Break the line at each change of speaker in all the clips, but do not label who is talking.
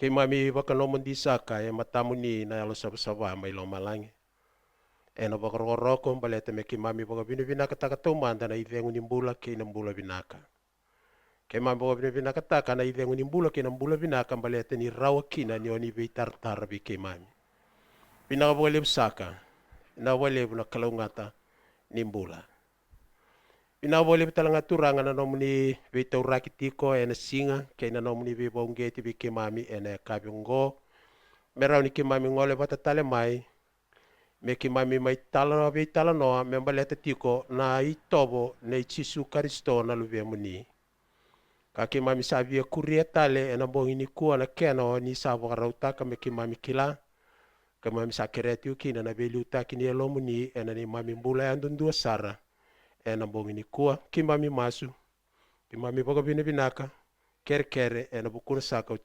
Ke mami waka no mundi saka e matamu ni na alo sawa mai lo malangi. E na waka roko baleta me ke mami waka vinu vinaka taka tau manda na ivengu ni mbula ke na mbula vinaka. Ke mami waka vinu vinaka taka na ivengu ni mbula ke na mbula vinaka baleta ni rawa kina ni oni vei tartara vi ke mami. Pinaka waka lebu saka. Na walebu na kalaungata ni mbula. Ina wale talanga turanga na nomuni ve tauraki tiko e na singa ke na nomuni ve bongeti ve ke mami e na kabingo merau ni ke mami ngole vata tale mai me ke mami mai tala ve tala no me baleta tiko na I tobo na Jesu Kristo na luve muni ka ke mami sa via kuria tale e na bongi ni kua na keno ni sa rauta ka me ke mami kila ka mami sa kereti ukina na ve luta kini elo muni e na ni mami mbula andundua sara e na bongi ni kua ki mami masu ki mami boga vina vinaka kere e na bukuna saka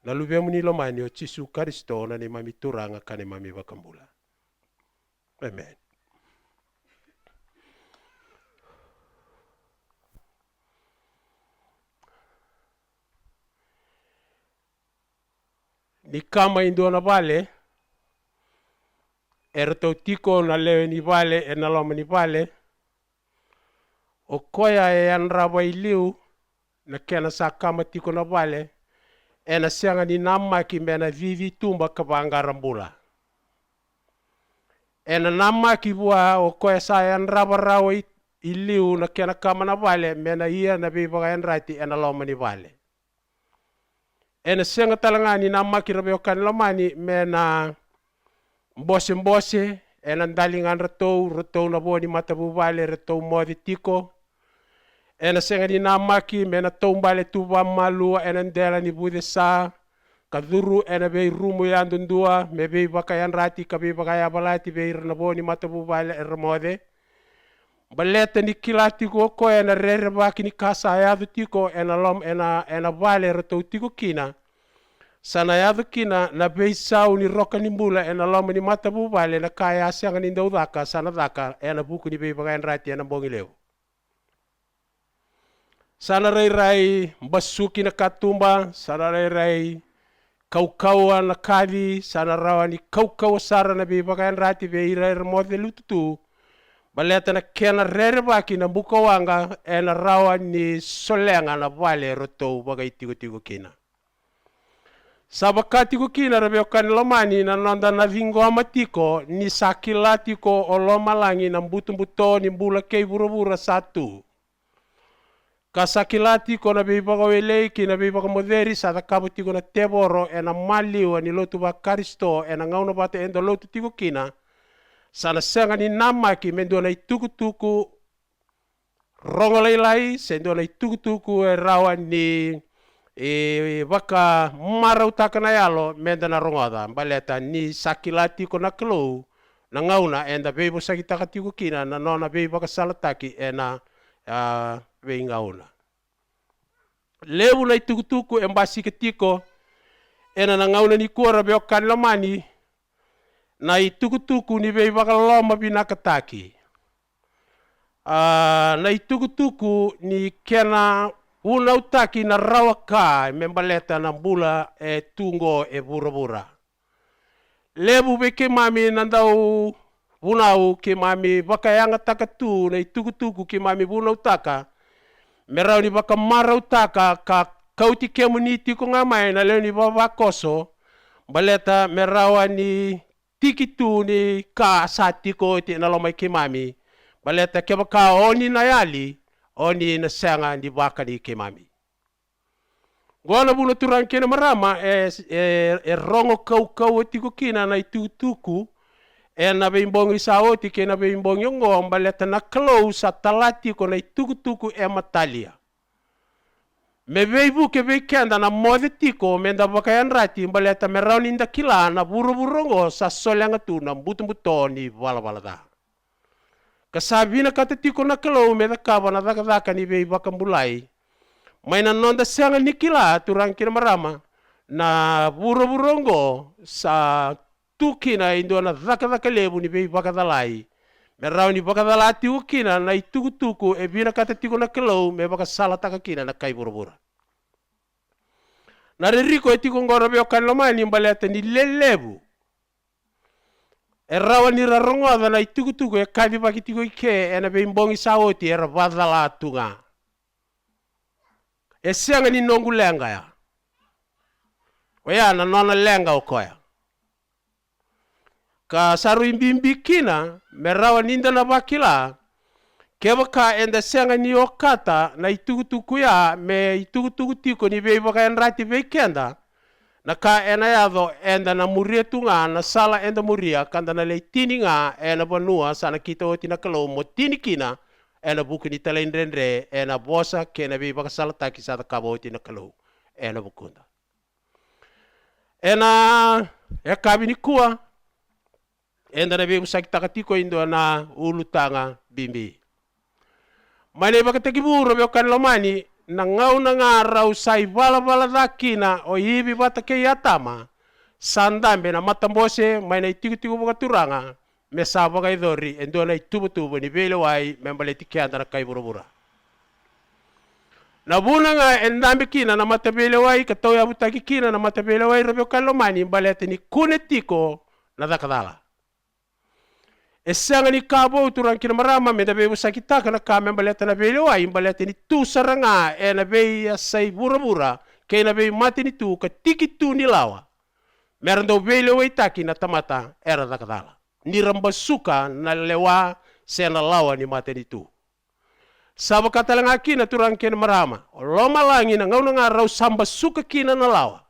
na luvemu ni lomani o Jesu Kristo na ni mami turanga ka ni mami wakambula. Amen. Ni kama indo na vale erto tiko na lewe ni vale e na loma ni vale o koya e anrawa iliu na kena sa kama tiko na vale e na sianga ni nama ki mena vivi tumba ka vangarambula e na nama ki bua o koya sa e anrawa rawa iliu na kena kama na vale mena ia na viva enrati e na loma ni vale e na sianga talanga ni nama ki rabe o kan lomani mena mbose e na ndalingan ratou na boni matabu vale ratou modi tiko e na senga ni namaki me na toumbale tuwa malua e na ndela ni bude sa ka dhuru e na vei rumu ya ndundua me vei wakayan rati ka vei wakaya balati vei na boni matabu vale e ramode baleta ni kilati ko e na rere baki ni kasa ya tiko e na lom e na vale ratou tiko kina sana ya kina na vei sau ni roka ni mbula e na lom ni matabu vale na kaya sianga ni ndaudaka sana daka e na buku ni vei wakayan rati e na bongi leo sana rai basuki na katumba, sana rai kaukaua na kadi, sana rawa ni kaukau sara na bibakayan rati ve ira remote lututu. Baleta na kena rere baki na buka wanga e na rawa ni solenga na vale roto bagai tigo kina. Sabaka tigo kina rabe okan lomani na nonda na vingo amatiko ni sakilatiko o lomalangi na mbuto ni mbula kei burubura satu. Kasakilati ko na bibaka welei ki na bibaka moderi sa takabuti ko na teboro e na maliwa ni lotu ba karisto e na ngauna bata endo lotu tigo kina sana senga ni namaki mendo na itukutuku rongoleilai sendo na itukutuku e rawa ni waka marautaka na yalo menda na rongoda baleta ni sakilati ko na klou na ngauna enda bebo sakitaka tigo kina na nona bibaka salataki e na ngauna. Lewu na itukutuku embasi ketiko ena na ngauna ni kuara beo kan lamani na itukutuku ni vei loma binakataki. Na itukutuku ni kena una utaki na rawaka membaleta na mbula e tungo e bura. Lewu beke mami nandau unau ke mami wakayanga takatu na itukutuku ke mami una utaka merau ni baka marau taka ka kauti kemuniti ko ngamai na leo ni wakoso baleta merawa ni tikitu ni ka sati ko iti na lomai ke mami baleta ke baka oni na yali oni na sanga ni baka ni ke mami gona buna turang kena marama e rongo kau tiko kina na itutuku e na beimbong isao tike na beimbong yongo baleta na close atalati ko na itukutuku e matalia. Me veibu ke veikenda na mode tiko menda bakayan rati baleta merau ninda kila na buru-burungo sa solenga tu na buto ni wala da. Kasabina kata tiko na kalau meda kaba na daka ni vei bakambulai. Maina nonda senga ni kila turang kina marama na buru-burungo sa tukina indo na daka lebu ni vei bakadalai. Merau ni bakadalati ukina na itukutuku e vina kata tiko na kalau me baka salataka kina na kai buru-buru. Naririko etiko ngoro beo kanlomani mbaleta ni lelebu. Rawa ni rarongoda na itukutuku e kadi pakitiko ike ena be imbongi saoti era vadala tunga. Sianga ni nongu lenga ya. Waya na nona lenga okoya. Ka saru imbimbi kina merawa ninda na bakila kebaka enda sianga ni okata na itukutuku ya me itukutuku tiko ni be baka enrati be kenda. Na ka ena yado enda na muria tunga na sala enda muria kanda na leitini nga ena banua sana kita oti na kalau mo tini kina ena buku ni talendrendre ena bosa kena be baka sala taki sa kabo oti na kalau ena bukunda. Ena ya kabini kuwa enda na be usaki takatiko indo na ulutanga bimbi. Mane baka tekiburo be kanlomani na ngau na nga rau sai bala dakina o hibi bata ke yatama sandambe na matambose mai na itiku buka turanga me sabo ga idori endo na itubu ni bele wai membale tikianda na kai burubura na buna nga endambe kina na matabele wai katau ya butaki kina na matabele wai robe kalomani balete ni kunetiko na dakadala Esanga ni kabo turang kina marama me dabe usakita kana kame baleta na bele wa imbaleta ni tu saranga e na be sai bura ke na be mati ni tu ka tiki tu ni lawa merando bele wa itaki na tamata era da kadala ni ramba suka na lewa sena lawa ni mati ni tu sabo katalanga kina turang kina marama loma langi na ngau nga rau samba suka kina na lawa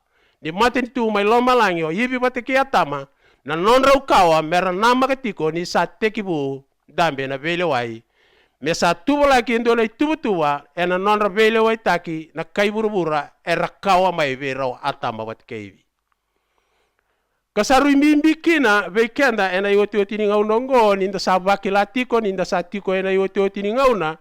ni mati ni tu mai loma langi o yibi bate ki atama na non rau kawa mera nama katiko ni sa tekibu dambe na vele wai me sa tubo laki endo na tuwa ena non ra vele wai taki na kai burubura era kawa mai ve rau atama wat keivi kasaru imbi kina ve kenda ena yoti ni ngau nongo ni nda sa bakila tiko ni nda sa tiko ena yoti ni ngau na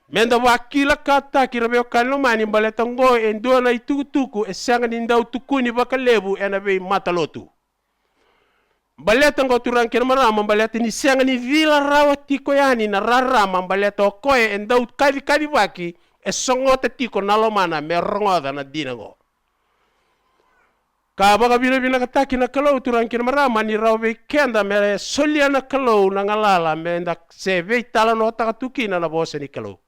menda wakila kata kirabe kanlomani baletango endo na itutuku esanga ni ndau tukuni bakalebu ena ve matalotu baleta ngo turang kena marama baleta ni sianga ni vila rawa tiko yani na rarama baleta okoe endau kadi baki esongota tiko nalomana merongoda na dinango ka baga bina kataki na kalau turang kena marama ni rawa kenda mere solia na kalau na ngalala menda seve tala no takatukina na bosa ni kalau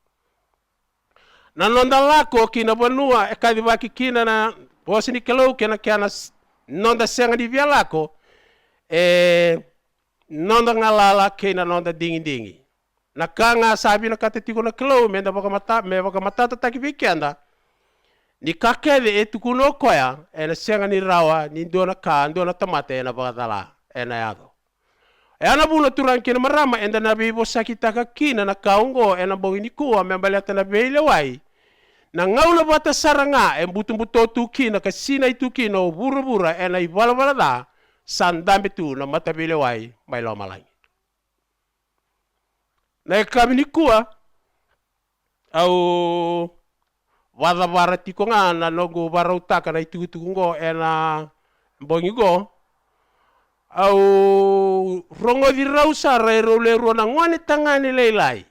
na nonda lako kina banua kadi baki kina na bosa ni kalau kena nonda sianga ni via lako nonda ngalala kena nonda dingi na kanga sabi na katetiko na klo menda baka mata taki vikenda ni kakede etukuno koya ena senga ni rawa ni ndona tamate ena baka dala ena yado ena buna turang kena marama enda na bibo sakitaka kina na kaungo ena bogini kuwa membaleta na bele wai na ngaula bata saranga buto tukina kasina itukina bura ena ibala da sandambe tu na matabele wai mai loma langi na kabini kuwa au wada tiko nga na logo barautaka na itugutugungo ena bongigo au rongo di rausa rero le rona ngone tangani leilai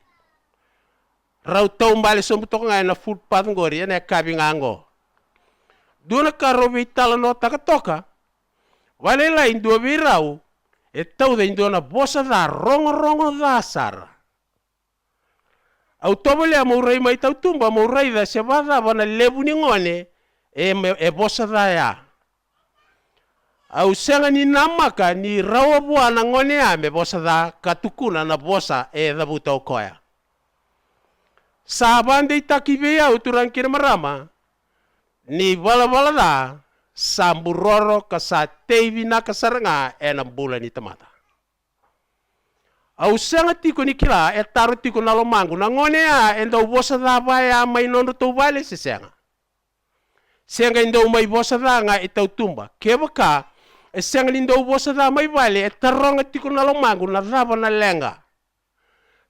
rau tau mbale sombuto nga na footpath ngori ena kabingango duna karobi tala no takatoka wale la indo virau tau de indona bosa da rongo da sara au tobole mo rei mai tau tumba mo rei da se vada bana lebu ni ngone bosa da ya au senga ni namaka ni rawa buana ngone ame bosa da katukuna na bosa da butau koya sabande takibe ya uturang kira marama ni bala da samburoro kasa tevi na kasaranga enam bulan ni tamata. Au sanga tiko ni kila taru tiko na lomangu na ngone ya enda bosa da baya mai nono to vale se senga. Senga enda mai bosa da nga itau tumba. Kebaka senga enda bosa da mai vale taronga tiko na lomangu na daba na lenga.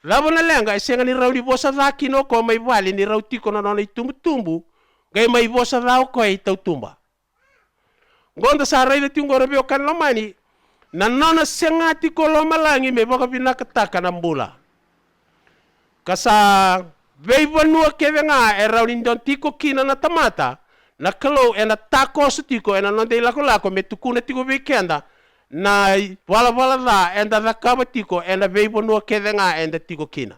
Daba na lenga senga ni raudi bosa da kino ko mai vale ni rau tiko na nono itumbu gai mai bosa da ko itau tumba. Gonda sarai de tingo rebe kan lomani na nona sengati ko lomalangi me baka binakataka na mbula kasa vei vanua kevenga era lindon tiko kina na tamata na kalau ena tako tiko ena nonde lako me tukuna tiko weekenda na wala da enda da kaba tiko ena veibo no kedenga enda tiko kina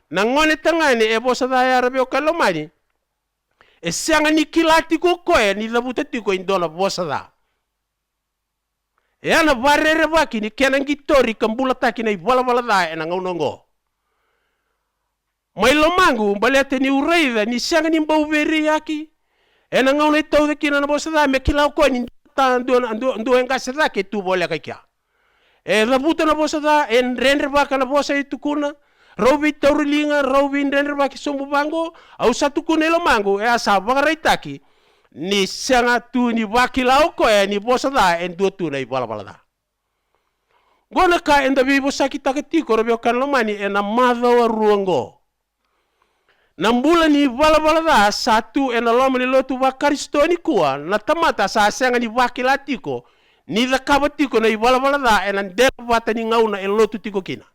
na ngone tangani e bosa da ya rabio kalomani e sianga ni kilati ko koe ni labuta tiko indona bosa da e ana barere baki ni kenan gitori kambula taki na wala da ena ngaunongo mai lomangu balete ni ureida ni sianga ni mbauweri yaki ena ngauna tau de kina na bosa da me kilau ko ni ando engase da ke tu bole kai kia e labuta na bosa da en render baka na bosa itu kuna robi taurilinga robi render baki sombu bango au satu kuna lo mango e asa bagarai taki ni sianga tu ni wakilau ko e ni bosa da en do tu na bala da gona ka enda bibo sakita ke tiko robi kan lo mani e na madho ruongo nambula ni bala da satu ena loma ni lotu wakaristoni kuwa na tamata sa senga ni wakila tiko ni da kaba tiko na bala da ena ndela wata ni ngauna en lotu tiko kina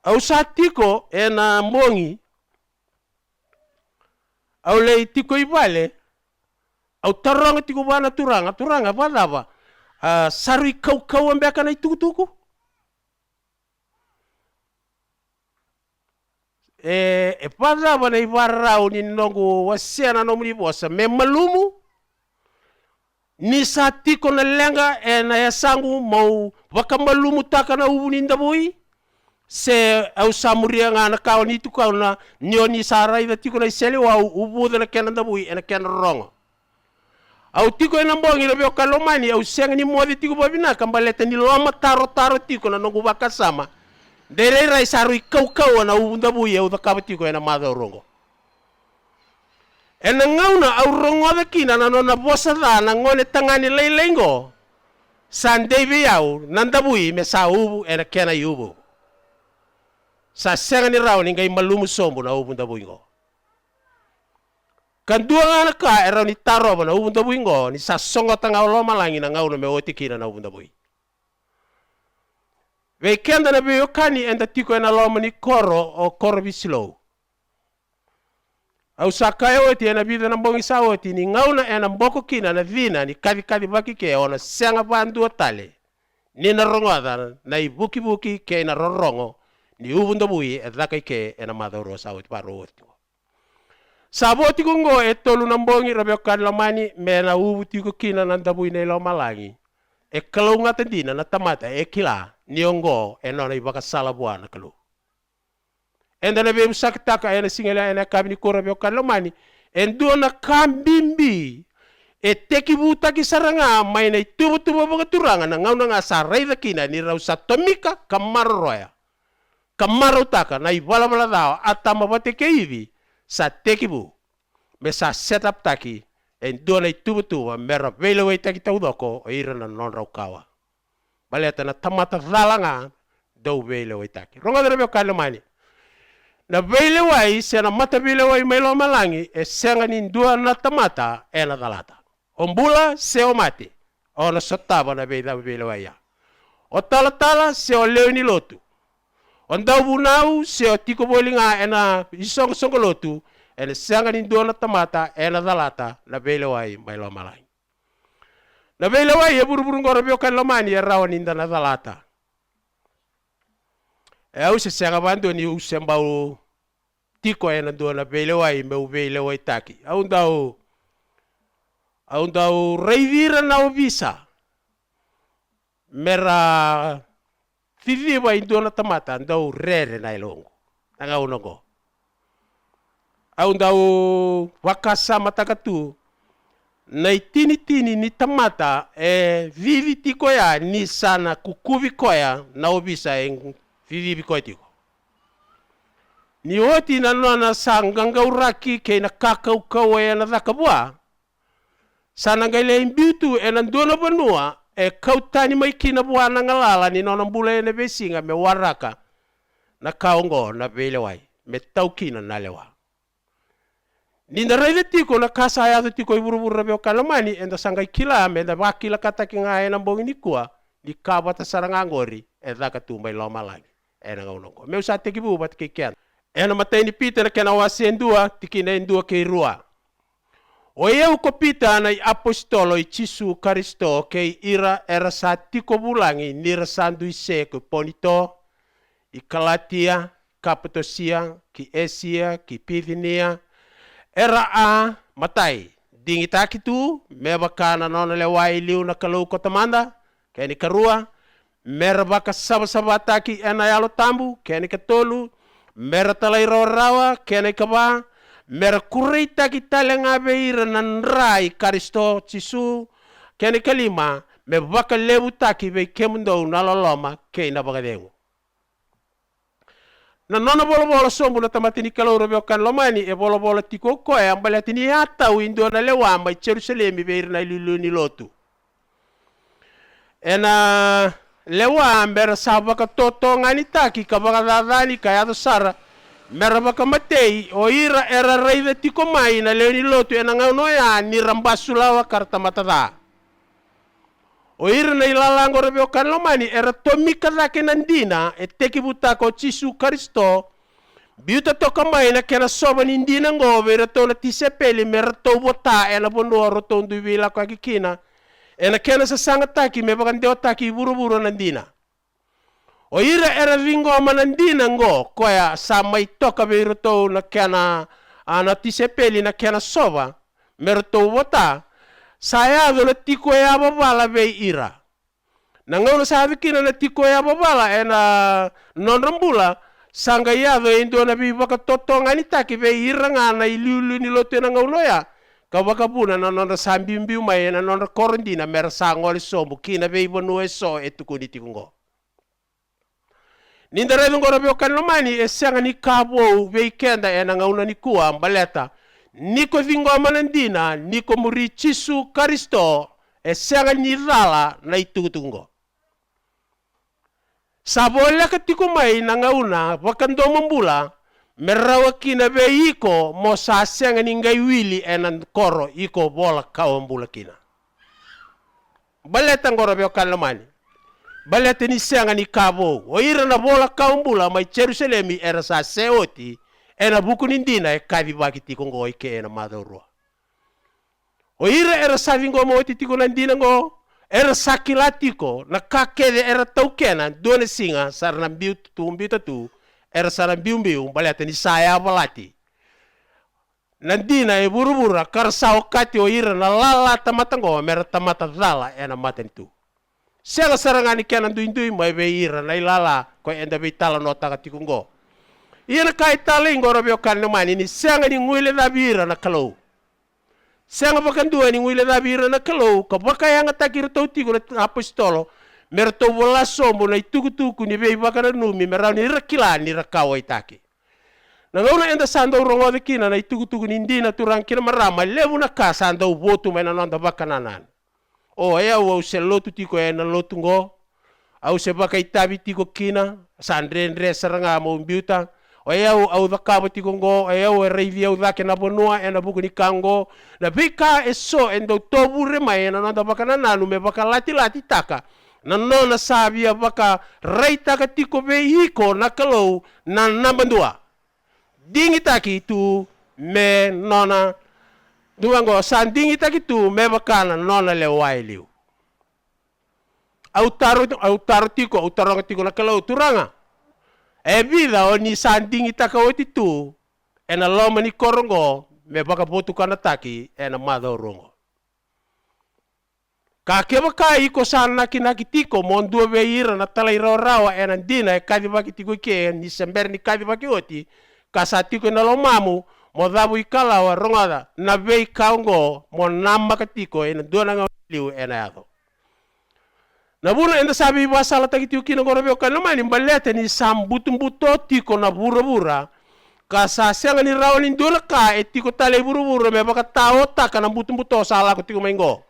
au sa tiko ena mbongi au lei tiko ibale au taranga tiko bana turanga badaba sarui kau ambeka na itukutuku e padaba na ibarau ni nongo wasiana no muri bosa me malumu ni satiko na lenga e na yasangu mau wakamalumu taka na ubu nindabui se au samuria nga na kaw ni tukaw na nyoni sarai da tiko na sele wa ubu da na kenanda bui e na kenrongo au tiko ena mbongi na bioka lomani au senga ni modi tiko babina kambaleta ni loma taro tiko na nongo wakasama dere rai saru kau na unda buye u kabati ko ena mado rongo ena ngauna au rongo da kina na nona bosa da na ngone tangani leilengo sande biau nanda bui me sa ubu ena kena yubu sa senga ni raw ni ngai malumu sombu na ubu nda buingo kan dua ngana ka era ni taro na ubu nda buingo ni sa songo tanga lo malangi na ngauna me oti kina na ubu nda bui we kenda na be yokani enda tiko ena loma ni koro bisilo au sakayo eti ena bida na mbongi sao eti ni ngauna ena mboko kina na vina ni kadi baki ke ona senga bandu tale ni na rongoada na ibuki ke na rorongo ni ubundo bui edaka ke ena madoro sao eti paro eti saboti kungo etolu na mbongi rabe kan lamani me na ubuti ko kina na ndabui ne lo malangi e kalau ngata dina na tamata e kila niongo enona ibaka sala buana kalu enda na be musakitaka ena singela ena kabini korabe kalomani endo na kambimbi e teki buta ki saranga mai na tubu baka turanga na ngauna nga sarai da kina ni rausa tomika kamaroya kamarotaka na ibala bala dao atama bate ke hivi sa teki bu me sa setup taki endo na tubu mera vele we taki taudoko ira na non raukawa baleta na tamata zalanga do vele we taki ronga derebe kalomani na vele wai se na mata vele wai melo malangi e senga ni dua na tamata e na dalata ombula se o mate o na sotaba na vele wai ya o tala se o leo ni lotu o ndau bunau se o tiko bolinga e na isong lotu e na senga ni dua na tamata e na dalata na vele wai melo malangi na vele wai e buru ngoro bio kalomani e rawan inda na dalata e au se senga bando ni usembau tiko e na dua na vele wai me u vele wai taki au ndau reivira na ovisa mera viviwa indo na tamata ndau rere na ilongo nanga unongo au ndau wakasa matakatu na itini ni tamata e vivi tiko ya ni sana kukuvi koya na ovisa en vivi koya tiko ni oti na nona sanganga uraki ke na kakau ya na zakabua sana ngale imbiutu e na ndona banua e kautani mai kina buana ngalala ni nona mbule ne besinga me waraka na kaongo na vele wai me taukina na lewa ni na raile tiko na kasa ya tiko iburu rabe kalamani enda sangai kila me da wakila kata kinga e na mbongi ni kuwa ni kabata saranga ngori e zaka tumbai lo malangi e na ngonongo me usate kibu bat kikian ena matay ni Peter kena wasendua tikina endua kay rua. O eu ko pita na apostolo i Jesu Kristo kay ira era sa tiko bulangi nira sandu ise ko ponito i Galatia, Kapadosia, ki Asia, ki Bithynia, era a matay. Dingita kitu, meba kana nona lewai liu na kalau ko tamanda, kaya ni karua, mera baka saba-saba taki ena yalo tambu, kaya ni katolu, mera talay rawa, kaya ni kaba, mera kurei taki talenga beira nanrai Kristo Jesu, kaya ni kalima, meba baka lebu taki be kemundo nalaloma, kaya na bagadengo. Na nona bola-bola sombu na tamatini kalau robe kan lomani e bola-bola tiko ko e ambale tini ata windo na lewa mai Jerusalem be na lilu ni lotu. Ena lewa ambera sabaka toto ngani taki kabaka dadani kaya to sara mera baka matei o ira era rei tiko mai na le ni lotu ena ngano ya ni rambasulawa karta matada. O ira na ilalango robe kan lomani era tomika lake nandina e teki buta ko Jesu Kristo biuta toka mai na kena soba nindina ngo vera tola tisepeli mera to bota ena bono rotondu vila kwa kikina ena kena sasanga taki me bakan deo taki buru-buru nandina. O ira era vingo manandina ngo koya sa mai toka vera to na kena ana tisepeli na kena soba mera to bota saya na tiko ya babala be ira. Nangono sabi kina na tiko ya babala ena non rambula sanga ya do indo na bi baka totonga ni taki be ira ngana iliulu ni lote na ngaulo ya. Ka baka buna na non sambi mbiu mai na non korondina mer sangol sombu kina be ibonu eso etukuni tikungo. Nindare ngoro be kan lomani e sanga ni kabo be kenda ena ngauna ni kuwa mbaleta. Niko vingo manandina, niko muri Jesu Kristo, e sanga ni rala na itutungo. Sabola katiko mai na ngauna, wakando mambula, merawa kina be iko, mo sa sanga ni ngai wili enan koro, iko bola kawambula kina. Baleta ngoro be kalamani. Baleta ni sanga ni kabo, o ira na bola kawambula, mai Jerusalemi era sa seoti, ena buku nindina e kavi baki tiko ngo ike ena madorua. O ira era savingo mo tiko nandina ngo era sakilatiko na kakede era taukena done singa sarna mbiu tu era sarna mbiu baleta ni saya balati. Nandina e buru-bura karsao kati o ira na lala tamatango mera tamata dala ena maten tu. Sega sarangani kena duindui mai be ira na ilala ko enda be tala nota katiko ngo. Ina kai taling goro bio kan mani ni sanga ni nguile da bira na kalau. Sanga bakan dua ni nguile da bira na kalau ka baka yang takir tau tigo na apostolo merto bola sombo na ituku ni be bakana numi merau ni rakila ni rakawai taki. Na ngona enda sando rongo de kina na ituku ni ndina turang kina marama levu na ka sando votu mena nonda bakananan. O ya wo se lotu tiko ena lotu ngo au se baka itabi tiko kina sandre saranga mo mbiuta. O eu au dakabo tikongo, o eu reivi au dake na bonua e na buku ni kango. Na bika e so endo tobure mai na nanda baka na nanu me baka lati taka. Na nona sabia baka reitaka tiko be hiko na kalau na nambandua. Dingi taki tu me nona. Duango san dingi taki tu me baka na nona le wailiu. Au taro tiko na kalau turanga. E vida o ni sandingi taka oti tu ena loma ni korongo me baka botu kana taki ena madorongo. Ka keba ka iko sana naki tiko mondu be ira na tala rawa ena dina e kadi baki tiko ke ni sember ni kadi baki oti ka sa tiko na lomamu mo dabu ikala wa rongada na be kaungo mo namba ka tiko ena dona ngaliu ena yado. Na bura enda sabi wasala taki tiu kina ngoro beo kan mani baleta ni sambutumbuto tiko na bura ka sa senga ni rawan ni dola ka e tiko tale buru me baka tao taka na butumbuto sala ko tiko maingo.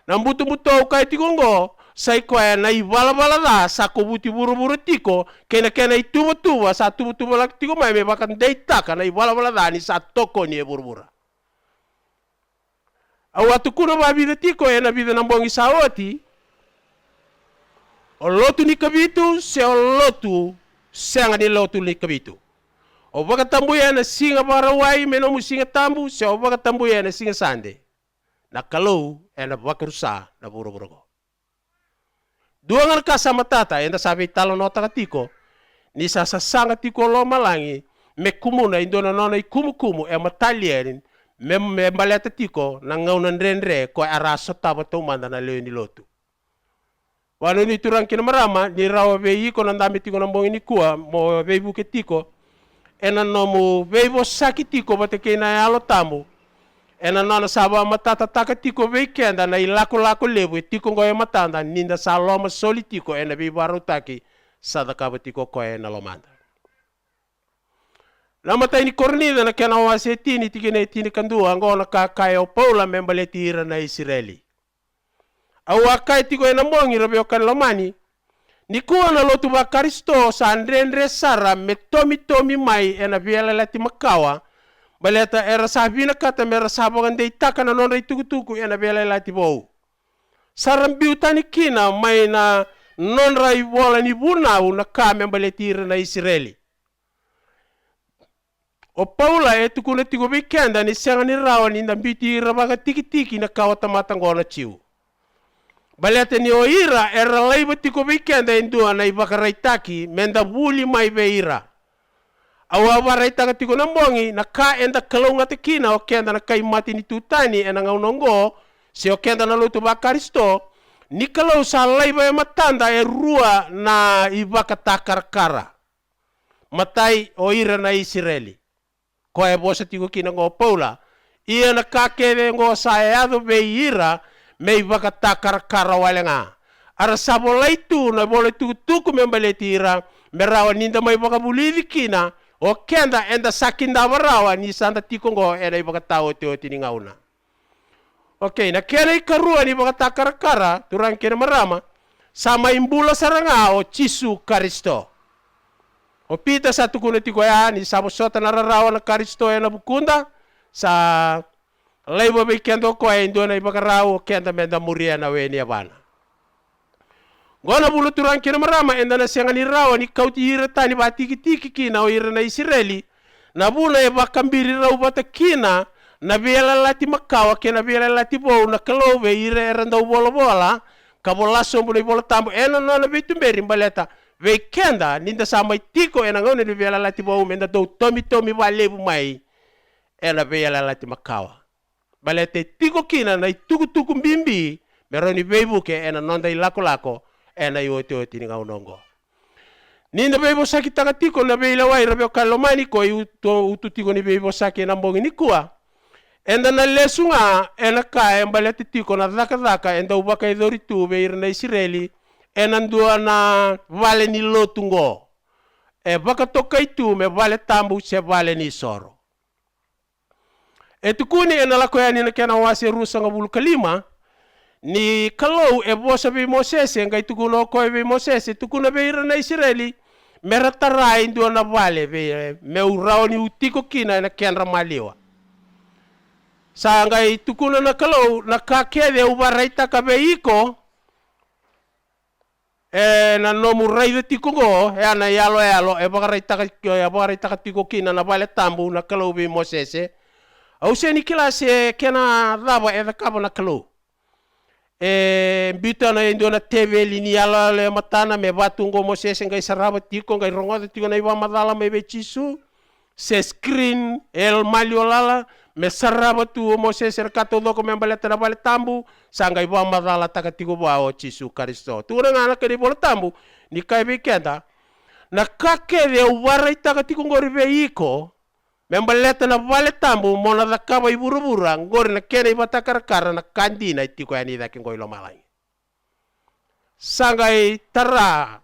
Na butumbuto ka tiko ngo sai ko na ibala da sa ko buti buru tiko kena ituba sa tuba lak tiko mai me baka dei taka na ibala da ni sa toko ni e buru. Awatu kuno ba vida tiko e na vida nambongi saoti. O lotu ni kabitu, se o lotu, senga ni lotu ni kabitu. o baka tambu na singa barawai meno mu singa tambu se o baka tambu na singa sande na kalau na baka rusa na buro-buro duangan ka sama tata enda sabi talo nota katiko ni sasanga tiko lo malangi me kumuna indona nona kumu matalierin me baleta tiko na ngauna ndrendre ko araso taba to manda na leo ni lotu wano ni turang kina marama ni rawa vei ko nandami tiko na mbongi ni kua mo vei buke tiko ena nomu vei vo saki tiko bate kena alo tamu ena nona saba matata taka tiko vei kenda na ilako lebu tiko ngoe matanda ninda saloma soli tiko ena vei baru taki sadaka tiko ko ena lomanda na mata ini kornida na kena wase tini tini kandua ngona kaya Paula membaleti ira na Israeli awa kai tiko ena mongi rabio kan lomani ni kuwa na lotu ba Kristo sa andre sara me tomi mai ena viela lati makawa baleta era sabina kata mera sabangan de itaka na nonra itukutuku ena viela lati bou saram biutani kina mai na nonra ibola ni bunau na ka membaleti ira na Israeli o Paula tukuna tiko bikenda ni senga ni rawa ni ndambiti ira baga tiki na kawata matangona chiu balete ni oira era laiba tiko bikenda indua na ibakaraitaki menda buli mai beira awa baraitaka tiko nambongi na ka enda kalunga tekina o kenda na kai mati ni tutani ena ngaunongo si o kenda na lutu ba Kristo ni kalau sa laiba matanda rua na ibakatakar-kara matai oira na Israeli ko bosa tiko kina ngo Paula ia na kakeve ngo saeado beira me baka takar-kara walenga ara sabolai tu na bole tuku membaleti ira merawa ninda mai baka bulidi kina o kenda enda sakinda barawa ni santa tiko ngo ena baka tao teo tini ngauna okay na kena ikarua ni baka takar-kara turang kena marama sama imbula saranga o Cisu Kristo o pita sa tukuna tiko ya ni sabo sota na rarawa na Kristo ena bukunda sa laiba be kendo ko ay ndona ibakarawo kenda menda muria na weni abana gona bulu turang kina marama enda na senga ni rawa ni kauti ira tani ba tiki kina o ira na Israeli na bula e bakambiri raw bata kina na biela lati makawa kina biela lati bo na kalowe ira eranda bola kabola sombulo bola tambo ena no na bitumberi baleta ve kenda ninda sama tiko ena ngone de biela lati bo menda do tomi valebu mai ena biela lati makawa balete tiko kina na tuku mbimbi meroni beibu ke ena nonda ilako ena yote ni ngaunongo ninda beibo saki taka tiko na beila wai rabio kalomani ko utu tiko ni beibo saki na mbongi ni kuwa enda na lesunga ena ka balete tiko na dhaka enda ubaka idori tu beir na Israeli ena ndua na vale ni lotungo e baka toka itu me vale tambu se vale ni soro etukuni ena lako yani na kena wase rusa ngabulu kalima ni kalau e bosa be Moses ngai tukuno ko be Moses tukuna be ira na Israeli meratara indu na vale be me urao ni utiko kina na kenra maliwa sa ngai tukuna na kalau na kakede ubaraita ka be iko na nomu raide tiko go na yalo e baraita ka tiko kina na vale tambu na kalau be Moses au seni kilase kena raba e kaba na kalau bita na indo na TV lini yala le matana me batungo Moses ngai saraba tiko ngai rongoda tiko na iwa madala me be Cisu se screen el maliolala me saraba tu Moses erkato doko me baleta na bale tambu sanga iwa madala taka tiko ba o Cisu Kristo tu na ngana ke di bole tambu ni kai be kenda na kake de uwara itaka tiko ngori be iko membaleta na vale tambu mona da kaba iburu-bura ngori na kena ibatakar-kara na kandi na itiko yani daki ngoilo malai sangai tara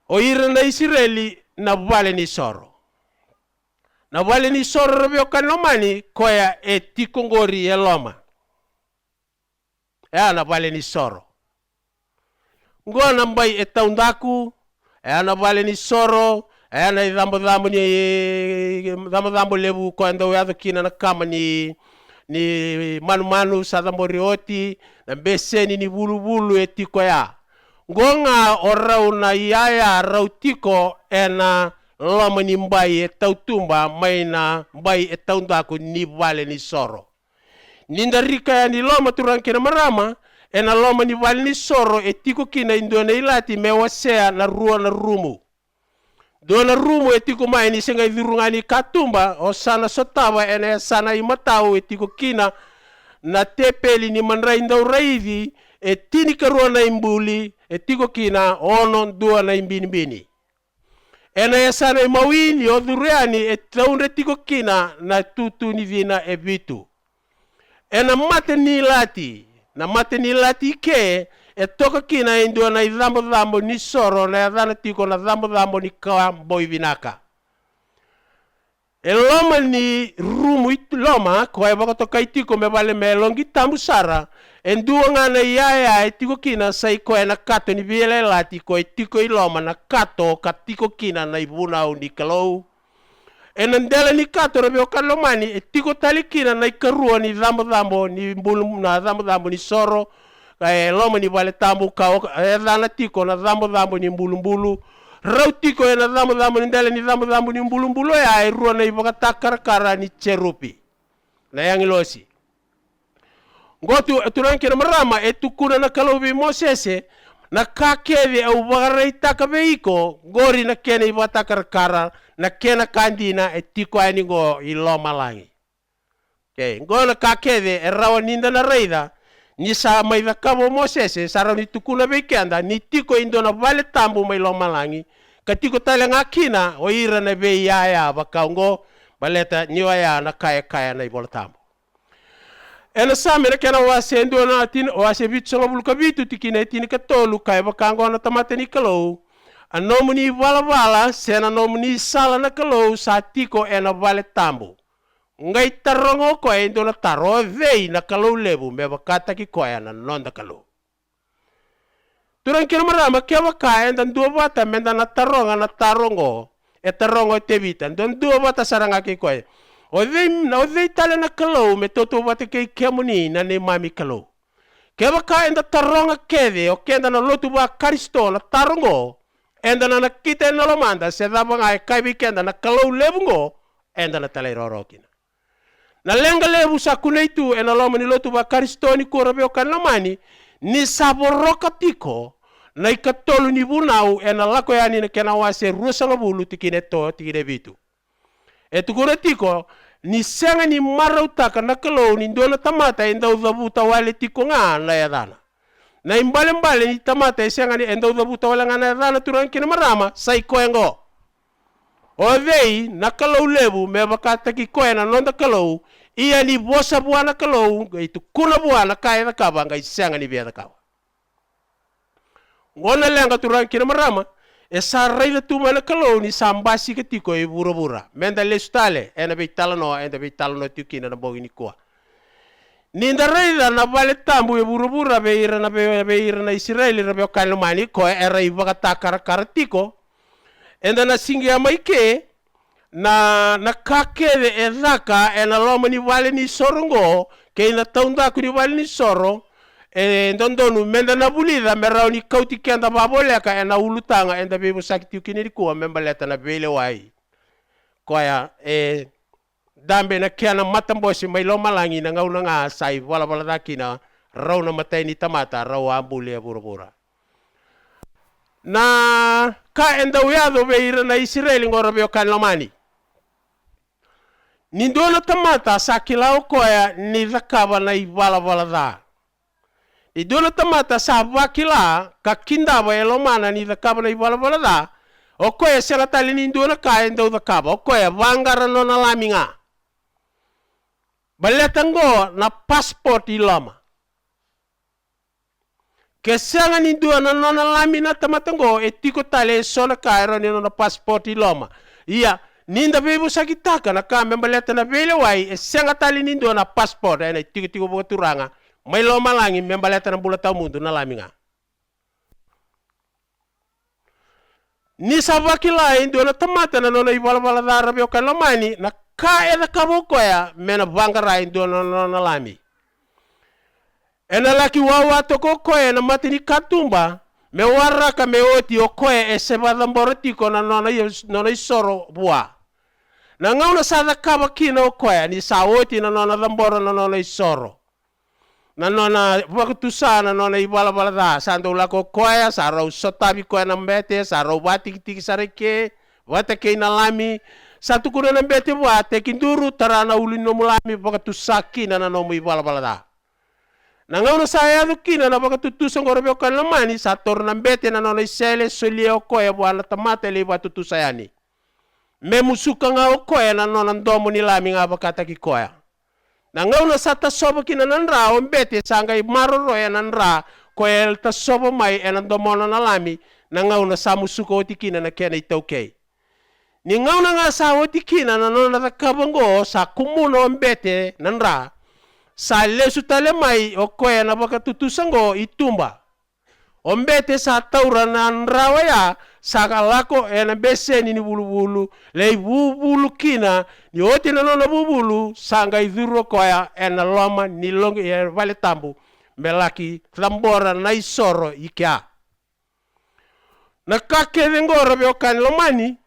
o ira na Israeli na vale ni soro rabio kanomani koya e tiko ngori e loma na vale ni soro ngona mbai e taundaku na vale ni soro na dambo lebu ko ando yado kina na kama ni manu sa dambo rioti na beseni ni bulu etiko ya ngonga orau na yaya rautiko ena loma ni mbai e tautumba mai na mbai e taundaku ni vale ni soro. Ninda rika ya ni loma turang kina marama e na loma ni vale ni soro e tiko kina indona ilati mewasea na rua na rumu. Dona rumu e tiko mai ni senga virungani katumba o sana sotawa e na sana imatau e tiko kina na tepeli ni manra indau raivi e tini karua na imbuli e tiko kina onon dua na imbini. Ena ya sana imawini o dhureani e taunre tiko kina na tutu ni vina e vitu. Ena mate ni lati, na mate ni lati ke e toka kina indua na idhambo ni soro na yadhana tiko na dhambo ni kawa boi vinaka. E loma ni rumu itu loma kwa e baka toka itiko me vale me longi tambu sara endua ngana yaya e tiko kina sa iko e na kato ni vile lati ko e tiko iloma na kato ka tiko kina na ibuna u ni kalou. E nandela ni kato rabi o kalomani e tiko tali kina na ikarua ni dhambo ni mbulu na dhambo ni soro e loma ni vale tambu ka e dhana tiko na dhambo ni mbulu. Rau tiko e na dhambo ni ndela ni dhambo ni mbulu ya e rua na ibaka takara ni cherupi. Na yang ilosi. Ngotu turankina marama e tukuna na kalobi Mosese na kakeve au bagarei takabeiko gori na kena ibatakara na kena kandina e tiko ani go iloma langi. Okay, ngo na kakeve e rawa ninda na reida ni sa mai kabo Mosese sara ni tukuna beikenda ni tiko indona vale tambu mai loma langi ka tiko tale ngakina o ira na be yaya bakaungo baleta niwaya na kaya na ibola tambu. Ena samere kena wase ndo na tin wase bitso bul kabitu tikine tin katolu kai bakango na tamate ni kalou anomuni vala sena nomuni sala na kalou satiko ena vale tambu ngai tarongo ko endo na taro vei na kalou lebu me bakata ki ko na nonda kalou turan kena marama ke baka enda ndo bata menda na taronga na tarongo e tarongo tebita ndo bata saranga ki ko o dei tale na kalou me toto wate kei kemuni na ne mami kalou. Keba ka enda taronga kede o kenda na lotu wa karisto na tarongo enda na kita na lomanda se daba ngai kai kenda na kalou lebungo enda na tale rorokina. Na lenga lebu sa kuneitu ena lomani lotu wa karisto ni korabe o kanlamani ni saboroka tiko na ikatolu ni bunau ena lako yani na kena wase rusanga bulu tikine to tikine vitu. E tukura tiko ni senga ni marautaka na kalou ni ndona tamata enda udhabuta wale tiko nga na yadana. Na imbale ni tamata senga ni enda udhabuta wale nga na yadana turankina marama sa ikoengo. Ovei na kalou lebu me bakata ki koena nonda kalou iya ni bosa buana kalou itu kuna buana kaya na kaba nga senga ni bia na kaba. Ngona lenga turankina marama e sa reila tuma na kalou ni sambasi ke tiko e bura menda lestale ena be talano tikina na bogi ni koa ninda reila na vale tambu e bura be ira na Israeli rabe kalmani ko era ibaga takara tiko enda na singia maike na kakeve e zaka ena loma ni vale ni sorongo ke na taunda ku ni vale ni soro e ndondonu menda na bulida merao ni kauti kenda baboleka ena ulutanga enda bebo sakiti ukini ko membaleta na bele wai koya e dambe na kiana matambosi mai lo malangi na ngauna nga sai wala dakina raw na matay ni tamata raw ambuli bura na ka enda uyado beira na Israeli ngorobe kanlamani ni ndona tamata sakilao koya ni zakaba na ivala da idona tamata sa wakila ka kindaba elomana ni da kaba na ivala da o koya sela tali ni ndona ka enda da kaba o koya vangara no na laminga baletango na passport ilama ke sanga ni ndona no na lamina tamatango etiko tale sona ka ni no na passport ilama iya ninda bebo sakitaka na ka membaleta na bele wai e sanga tali ni ndona passport ena tiko boturanga may lo malangi membaleta na bulata mundo na laminga ni sabakila indo na tamata na no ibalabala da rabio kalomani na ka eda kaboko ya mena bangara indo na lami ena laki wawa toko koya na matini katumba me waraka me oti o koe e se wadambora tiko na nona isoro bua. Na ngauna sa kawa kina o koe ni sa oti na nona dambora na nona isoro. Na nona wakatusa na nona ibala bala da sando lako koe sa rau sotabi koe na mbete sa rau wati tiki sareke wata kei na lami sa tukuna na mbete wate kinduru tarana uli no mulami wakatusa kina na nomu ibala bala da. Na ngauna sa yadu kina na wakatutusa ngoro beo kan lamani sa tor na mbete na nona isele solia o koe buana tamate li watutusa yani. Me musuka nga o koe na nona ndomu ni lami nga wakata ki koe. Na ngauna sa tasoba kina nanra o mbete sa ngai maroro e nanra koe tasoba mai e nandomona na lami na ngauna sa musuka o tikina na kena itaukei. Ni ngauna nga sa o tikina na nona takabango sa kumuna o mbete nanra sa lesu tale mai o koe na wakatutusango itumba. O mbete sa taura na nrawa ya sa kalako e na beseni ni bulu-bulu le bulu kina ni oti na nona bulu sa ngai dhuro koea e na loma ni longi e vale tambu melaki tambora na isoro ikia. Na kake ngoro beo kan lomani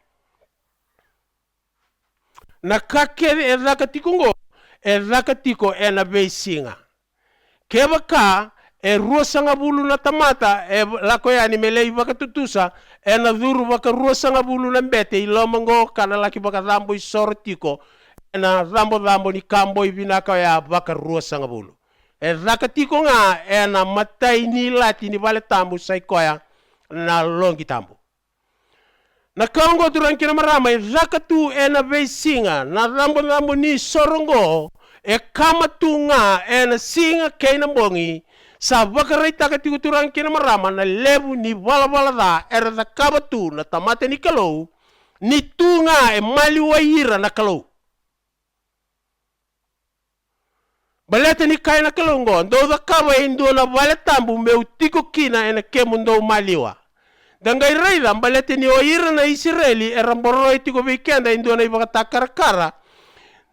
na kake e dhaka tikungo e dhaka tiko e na beisinga. Keba ka e ruasanga bulu na tamata e lako yani melei wakatutusa e na dhuru waka ruasanga bulu na mbete i lomango kana laki waka dhambo i soro tiko e na dhambo ni kambo i vinaka ya waka ruasanga bulu. E dhaka tiko nga e na matai ni lati ni vale tambu saikoya na longi tambu. Na kaungo durang kina marama e dhaka tu e na beisinga na dhambo ni sorongo e kama tu nga e na singa kei na mbongi sa wakarai taka tiku turang kina marama na lebu ni wala da era da kabatu na tamate ni kalau ni tunga e mali waira na kalau. Baleta ni kai na kalau ngo ndo da kaba indo na wale tambu meu tiko kina e na kemu ndo maliwa. Dangai raida baleta ni waira na Israeli e ramboroi tiko weekenda indo na ibaka takarakara.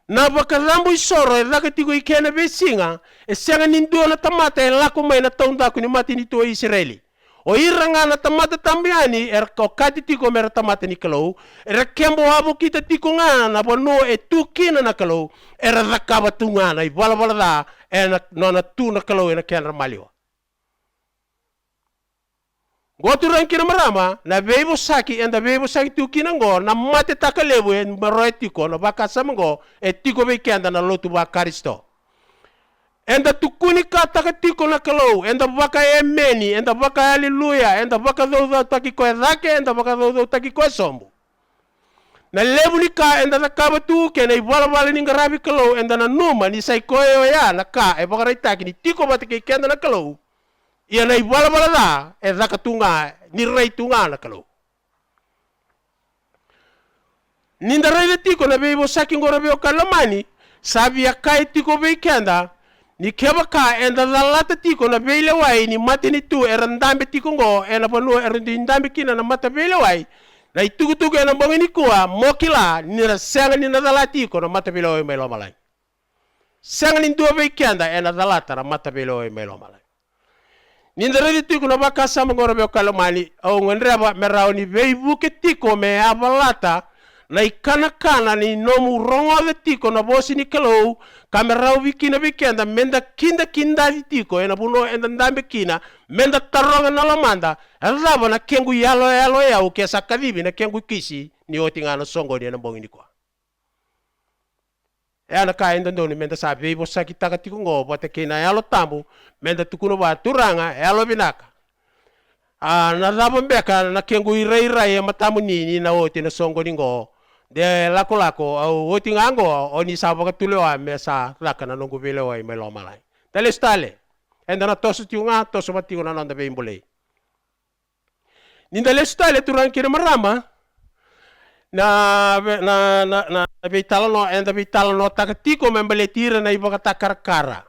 Na wakadambu isoro e laka tiko ikena besinga e senga nindo na tamata e lako mai na taundaku ni mati ni tua Israeli. O iranga na tamata tambiani e rako kati tiko mera tamata ni kalau e rakembo habo kita tiko ngana na bono e tukina na kalau e rakaba tu ngana i wala da e na tu na kalau e na kena maliwa. Goturang kina marama na bebo saki enda bebo saki tu kina ngo na mate takalebu en maroe tiko na baka samango e tiko bekenda na lotu ba karisto. Enda tukuni ka taka tiko na kalau enda baka emeni enda baka haleluya enda baka do taki ko rake enda baka do taki ko sombo. Na lebu ni ka enda takaba tu kena i wala ni ngarabi kalau enda na numa ni sai koyo ya na ka e baka raitaki ni tiko batike kenda na kalau. Ia nei wala da e dhaka tunga ni rei tunga na kalau. Ninda rei de tiko na bebo saki ngora beo kalamani sabi ya kai tiko bei kenda ni keba ka enda dalata tiko na beile wai ni mati ni tu erandambe tiko ngo e na panu erandambe kina na mata beile wai na itugu e na bongi ni kuwa mokila ni na senga ni na dalata tiko na mata beile wai melo malai. Senga ni dua bei kenda e na dalata na mata beile wai melo malai. Nindere tiko na baka sama ngora beo kalamani au ngreba merao ni veibu ke tiko me abalata na ikana ni nomu rongo de tiko na bosi ni kalau kamerao bikina bikenda menda kinda di tiko ena buno enda ndambe kina menda taronga na lamanda raba na kengu yalo ya uke sakadibi na kengu kisi ni otinga na songo ni na bongi ni kwa. E ana ka enda ndoni menda sabi veibu sakitaka tiko ngo bote kina yalo tambu menda tukuno ba turanga yalo binaka. Na raba mbeka na kengu irai ya matamu nini na oti na songo ni ngo. De lako au oti ngango oni sabo ka tulewa mesa laka na nongo belewa i melo malai. Tale stale. Enda na tosu tiunga tosu matigo na nanda beimbole. Ninda le stale turang kira marama na beitala no enda beitala no takatiko membele tira na ibaka takarakara.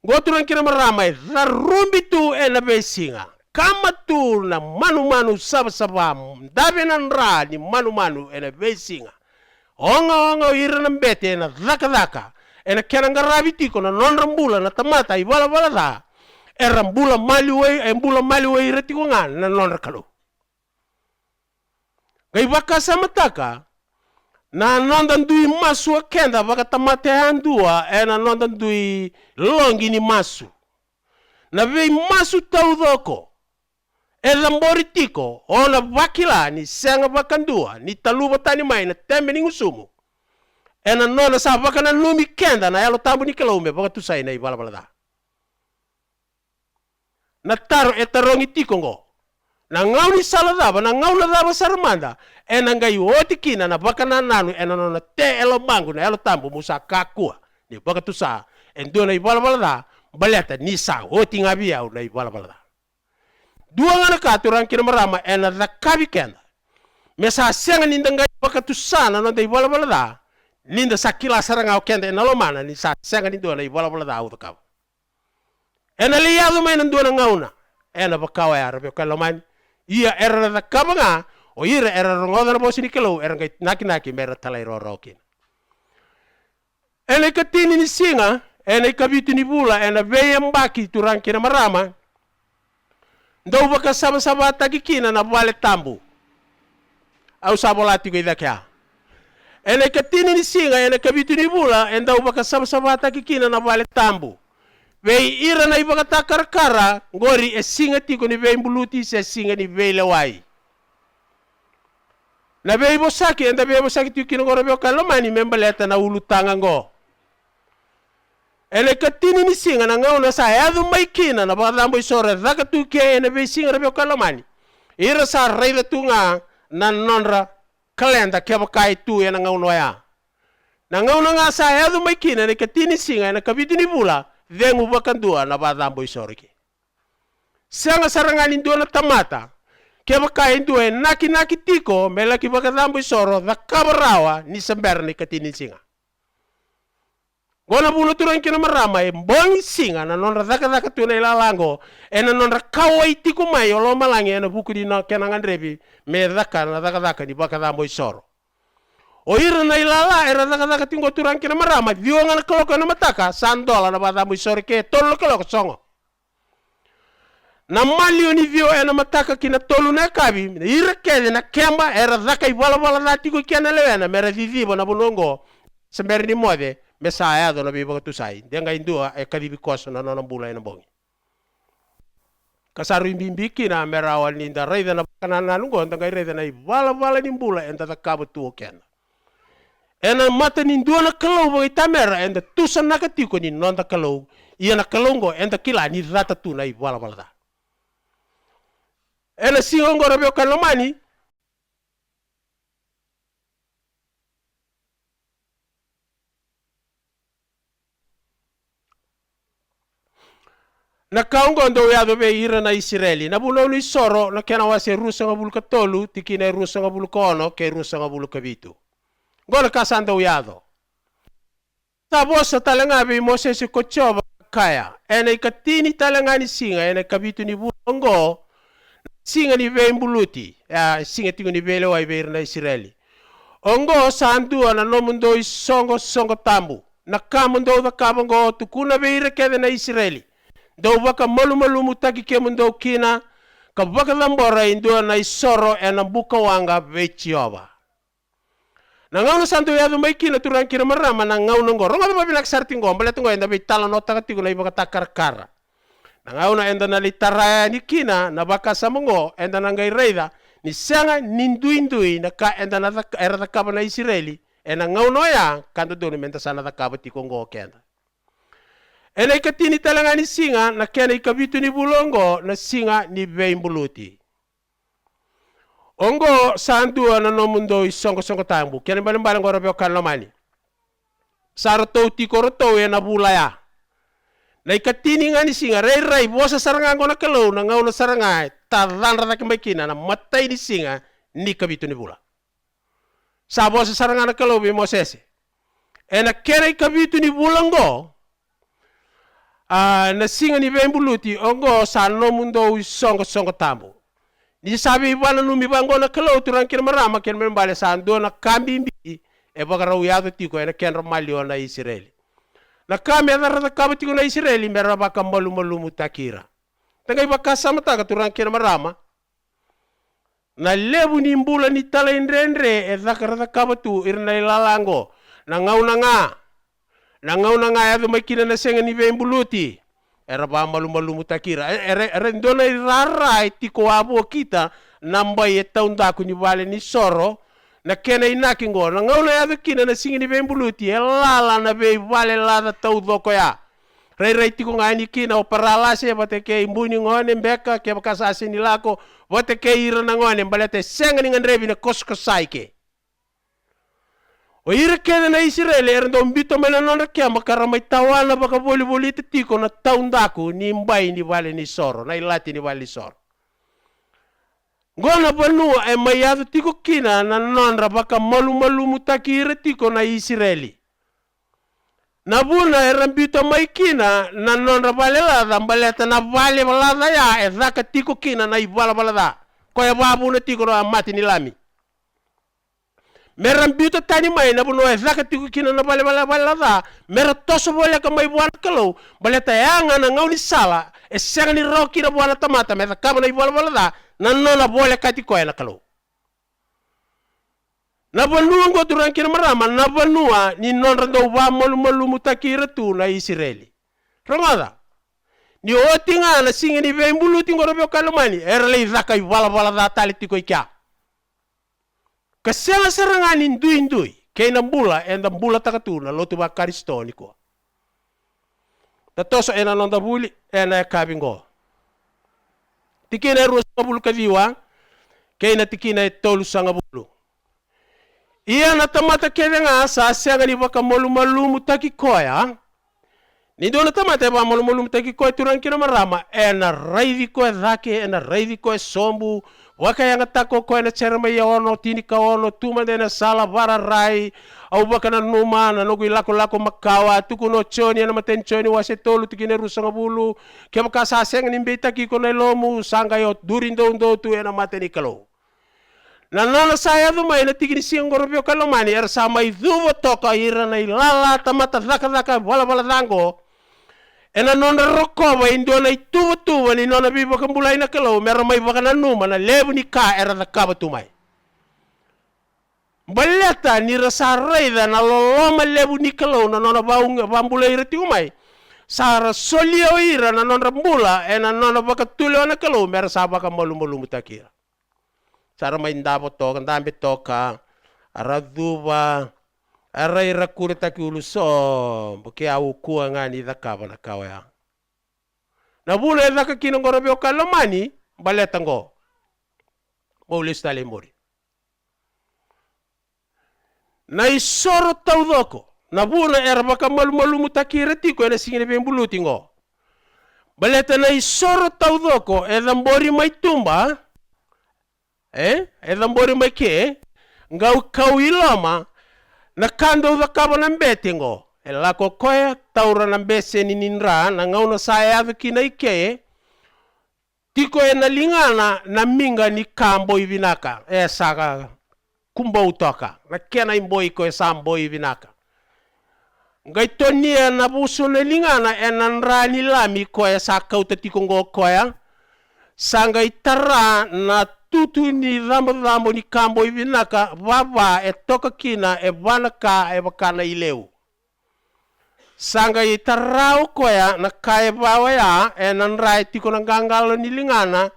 Goturang kira marama rumbi tu ena besinga. Kama tu na manu saba dabe nan ra ni manu ena besinga. Onga ira na bete na dhaka ena kena ngarabi tiko na non rambula na tamata i wala da. era mbula maliwe irati ko nga na nonra kalau. Gai baka samataka na nondan dui masu kenda baka tamate handua na nondan dui longi ni masu. Na vei masu tau doko. Lambori tiko ona vakila ni senga bakandua ni taluba tani mai na tembe ni ngusumu. Na nona sa baka na lumi kenda na elo tambu ni kalaume baka tusai na ibala balada. Na taro etarongi tiko ngo. Na ngau ni saladaba na ngau na daba saramanda na ngai oti kina na baka na nanu na nona te elo mangu na elo tambu musa kakua ni baka tusa endo na ibala balada baleta ni sa oti ngabia na ibala balada. Dua ngana katuran kina marama na dakabi kenda. Mesa senga ninda ngai baka tusa na nona ibala balada ninda sakila saranga kenda na lomana ni sa senga ninda na ibala balada au takau. Na liyado mai nan dua ngauna na bakawa ya rabe kalomani ia era da kabanga o ira era rongoda na bosi ni kelo era ngai naki mera talai rorokin. Ene katini ni singa ene kabitu ni bula ena veya mbaki turang kina marama ndau baka sama tagi kina na wale tambu au sabolati ko idakya. Ene katini ni singa ene kabitu ni bula ndau baka sama tagi kina na wale tambu. Vei ira na ibaka takar-kara ngori singa tiko ni vei mbuluti se singa ni vei lewai. Na vei bosaki enda vei bosaki tiko kino ngoro veo kalomani membaleta na ulutanga ngo. Ele katini ni singa na ngau na sa yadu maikina na bakadambo isore dhaka tuke ene vei singa veo kalomani. Ira sa reida tunga na nonra kalenda keba kai tu ya na ngau noya. Na ngau na nga sa yadu maikina ene katini singa ene kabiti ni bula vengu bakandua na badambo isoriki. Sanga sarangani dua na tamata. Keba kain dua naki tiko melaki bakadambo isoro da kabarawa ni sember ni katini singa. Gona bulu turang kina marama mbongi singa na nonra daka tu na ilalango na nonra kawai tiko mai olo malangi na buku di na kenangan rebi me daka na daka ni bakadambo isoro. O ira na ilala era daka tingo turang kina marama dio ngana koloko na mataka sandola na badamu isore ke tolo koloko songo. Na malio ni vio na mataka kina tolu na kabi ira kede na kemba era daka ibala na tigo kiana lewena mera vivivo na bunongo semberi ni mode mesaya do na bibo tusai denga indua kadibi koso na nona bula na bongi. Kasaru imbimbi kina mera wal ninda reida na kanana nungo ndanga reida na ibala ni bula enda dakabu tuo kena. Ena mata ni dua na kalau bagi tamera enda tusan na katiko ni nonda kalau ia na kalongo enda kila ni rata tu na ibala balada. Ena singongo rabio kalomani na kaungo ndo yado be ira na Israeli na bulo ni soro na kena wase rusa ngabul katolu tikine rusa ngabul kono ke rusa ngabul kabitu. Gona kasanda uyado. Tabosa talangabi Moses kochoba kaya. Ene katini talangani singa ene kabitu ni bulongo singa ni vembuluti. Singa tingo ni vele wa ibeir na Israeli. Ongo sandu ana nomundo songo tambu. Na kamundo da kabongo tukuna beire kede na Israeli. Do baka malu mutaki ke mundo kina kabaka lambora indu na isoro ena buka wanga vechioba. Na ngau na santo yado mai kina turang kina marama na ngau na ngoro nga babilak sartingo mbaletungo enda bitala no takatigo na ibaka takar-kara. Na ngau na enda na litaraya ni kina na baka samongo enda na ngai reida ni sanga nindui na ka enda na era takaba na Israeli ena ngau no ya kanto doni menta sana takaba tikongo kenda. Ena ikatini talanga ni singa na kena ikabitu ni bulongo na singa ni veimbuluti. Ongo sandu na nomundo isongo tambu. Kena balimbalang ko rabio kalomani. Sarato tiko roto na bulaya. Na ikatini nga ni singa ray bosa sarangan ko na kalo na ngau na sarangay taran rata kimakina na matay ni singa ni kabitu ni bula. Sa bosa sarangan na kalo bi Moses. Na kena ikabitu ni bulango na singa ni vembuluti ongo sa nomundo isongo tambu. Ni sabi ibana numi bango na kalau turang kina marama kina membale sando na kambi mbi e bagara uyado tiko ena kenra malio na Israeli. Na kame adara kaba tiko na Israeli mera baka malu takira. Tangai baka sama taka turang kena marama. Na lebu ni mbula ni tala indrendre e zakara kaba tu irna ilalango. Na ngau na adu makina na senga ni bembuluti. Era ba malu takira. Era ndona irara tiko abo kita nambai e taundaku ni vale ni soro. Na kena inaki ngo na ngau na adu kina na singi ni bembuluti e lala na be vale lada tau doko ya. Rai tiko ngani kina o paralase bate ke imbuni ngone mbeka ke bakasasi ni lako bate ke ira na ngone balete senga ni ngandrebi na koskosai ke. O ira kena na Israel erndo mbito mena nona kia makara may tawana baka boli tiko na taundaku ni mbai ni vale ni soro na ilati ni vale ni soro. Ngona banua e mayado tiko kina na nonra baka malu mutakira tiko na Israeli. Na buna erambito mai kina na nonra vale lada mbaleta na vale balada ya e zaka tiko kina na ibala balada. Koya babu na tiko na mati ni lami. Merambito tani mai na buno e zaka tiko kina na vale balada. Mera toso bole ka mai buana kalau baleta yanga na ngau ni sala e senga ni roki na buana tamata mera kama na ibala balada na nona bole ka tiko na kalau. Na banua ngo durang kina marama na banua ni non rando ba malu mutakira tu na Israeli. Ramada. Ni otinga na singa ni bembulu tingo robe kalumani erle zaka bala da tali tiko ikya. Kasela serangan indui kay na bula enda bula takatu na lotu ba karistoni ko. Tatoso ena nonda buli ena kabingo. Tikina rusa bulu kadiwa kay na tikina tolu sanga bulu. Iya na tamata kede nga sa senga ni baka malu mutaki koya. Ni do na tamata ba malu mutaki koya turang kina marama ena raivi koya dhake ena raivi koya sombu waka yang tako koya na cerma ya ono tini ka ono tuma dena sala vara rai au baka na numa na nogu lako makawa tuku no choni na maten choni wase tolu tikine rusanga bulu ke baka sa senga ni mbeta ki ko na lomu sanga yo durindo tu ena mateni kalo. Na nana saya tu mai na tigini singor bio kalomani era sama iduvo toka ira na ilala tamata zaka bala dango ena nona rokova indona ituvo ni nona bibo kambulai na kalau mera mai bakana numa na lebu ni ka era da kaba tu mai baleta ni rasa reida na loloma lebu ni kalau na nona bambulai reti umai sara solio ira na nona mbula ena nona bakatulio na kalau mera sabaka malu mutakira. Sara mai ndabo toka ndambe toka araduba arai rakurita ki uluso porque au kuwa ngani dhakaba na kawaya na bule dhaka kino ngorobe okalomani baleta ngo maulis tale mori na isoro taudoko na bule era baka malu mutakira tiko ena singine bembuluti ngo baleta na isoro taudoko edambori mai tumba edambori mai ke ngau kau ilama na kando da kaba na mbete ngo elako koya taura na mbese ni ninra na ngau na saya kina ike tiko ena lingana na minga ni kambo ivinaka saka kumbo utoka na kena imboi ko sambo ivinaka ngai tonia na buso na lingana ena nrani lami ko saka utatiko ngo koya sanga itara na tutu ni rambo ni kambo ivinaka baba toka kina vanaka bakana ileu sanga itarao koya na kai bawa ya enan rai tiko na gangalo ni lingana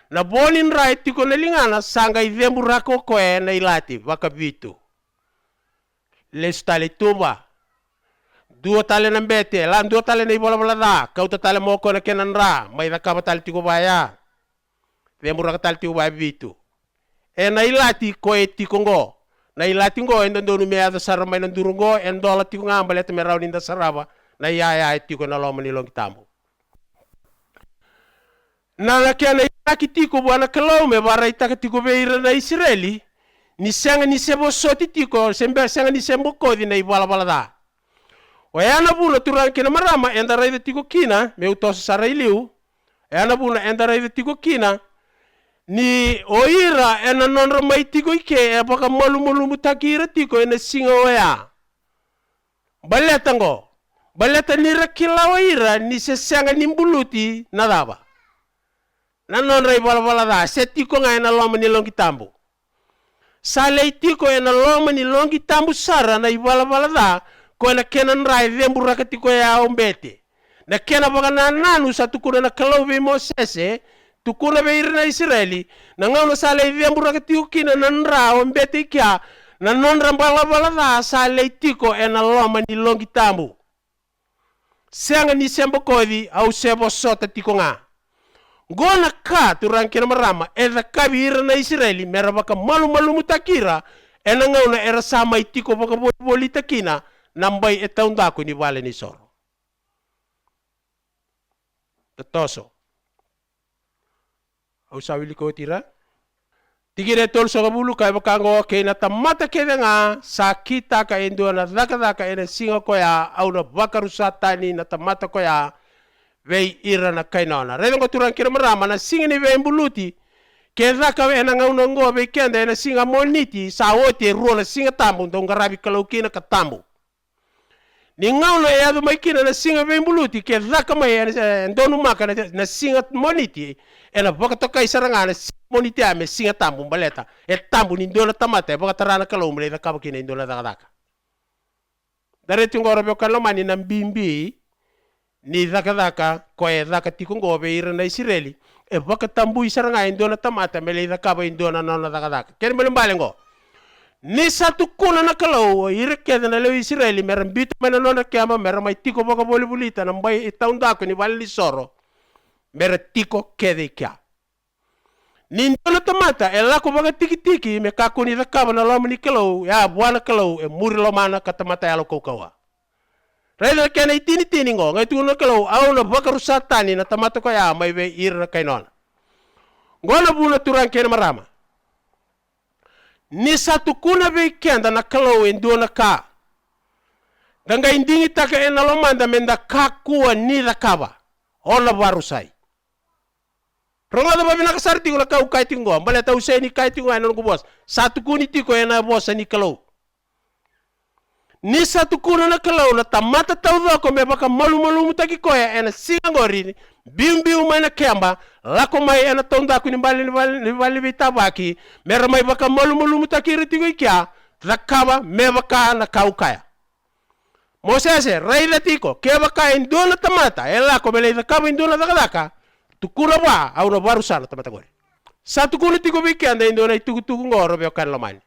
na bonin rai tiko na lingana sanga ivemburako koya na ilati baka bitu lestale tumba dua tale na mbete lan dua tale na ibola da kauta tale moko na kenan ra mai da kabatale tiko baya vemburaka tale tiko baya bitu na ilati koe tiko ngo na ilati ngo endo ndonu me ada sarama na durungo endola tiko ngamba lete me rawni nda saraba na ya tiko na loma ni long tambo na kena ilaki tiko bwana kalome bara itaka tiko beira na Israeli ni senga ni sebo soti tiko sembe senga ni sembo kodi na ibala da oyana buna turang kina marama enda raida tiko kina me utos sarailiu oyana buna enda raida tiko kina ni oira ena nonra mai tiko ike baka malu mutakira tiko ena singa oya baleta ngo baleta nira kilawa ira ni sesanga nimbuluti nadaba na non rai bala da setiko nga na loma ni longi tambu sale tiko na loma ni longi tambu sara na bala da ko na kenan rai dembu rakatiko ya ombete na kena bagana nanu sa tukuna na kalobe Mosese tukuna be irna Israeli na ngano sale dembu rakatiko kina nanra ombete kya na non bala da sale tiko na loma ni longi tambu senga ni sembo kodi au sebo sota tiko nga gona ka turang kina marama eda kabira na Israeli mera baka malu mutakira ena ngauna era sama itiko baka boli takina nambai etaunda ko ni vale ni soro tatoso au sawili ko tira tigire tol so bulu kai baka ngo ke na tamata ke nga sakita ka endo na daka ena singa ko ya au na bakarusatani na tamata ko ya vei ira na kainona rede ngo turang kira marama na singa ni vei mbuluti ke daka ena ngauna ngo be kenda ena singa moniti sa wote ruo na singa tambu ndo ngarabi kalau kina ka tambu ni ngauna e adu mai kina na singa vei mbuluti ke daka mai ena ndonu maka na singa moniti ena baka tokai saranga na moniti ame singa tambu baleta e tambu ni ndona tamata baka tarana kalau mle da kaba kina ndona daka dare tingoro be kalomani na mbimbi ni daka ko e daka tiko ngobe ira na Israeli e baka tambu isaranga indona tamata mele da kaba indona nona daka ken mele mbalengo ni satu kuna na kalau ira keda na le Israeli meram bitu mena nona kama meram mai tiko baka boli bulita na mbai itaunda ko ni vali soro mera tiko kede kya ni ndona tamata e lako baka tiki me kako ni da kaba na lomo ni kalau ya buana kalau e muri lomana katamata ya lo kokawa Rela kena itini ngo ngai tuno kalau au na bakarusatani na tamata ko ya mai be ira kainona. Ngona buna turang kena marama. Ni satu kuna be kenda na kalau endona ka. Danga indingi taka ena lomanda menda kakua ni da kaba. Ona barusai. Ronga da babina kasarti ko na kau kaiti ngo. Mbale ta usai ni kaiti ngo ena ngo bos. Satu kuni tiko ena bos ni kalau. Ni satu kuna na kalau na tamata tauda ko me baka malu mutaki ko ya ena singori biu mai na kemba lako mai ena tonda ku ni bali bitabaki mera mai baka malu mutaki ritigo ikya rakaba me baka na kaukaya Mosese raila tiko ke baka indona tamata ela ko mele rakaba indona daka tukura wa au no barusana tamata gore satu kuna tiko biki anda indona tuku ngoro be kan lamani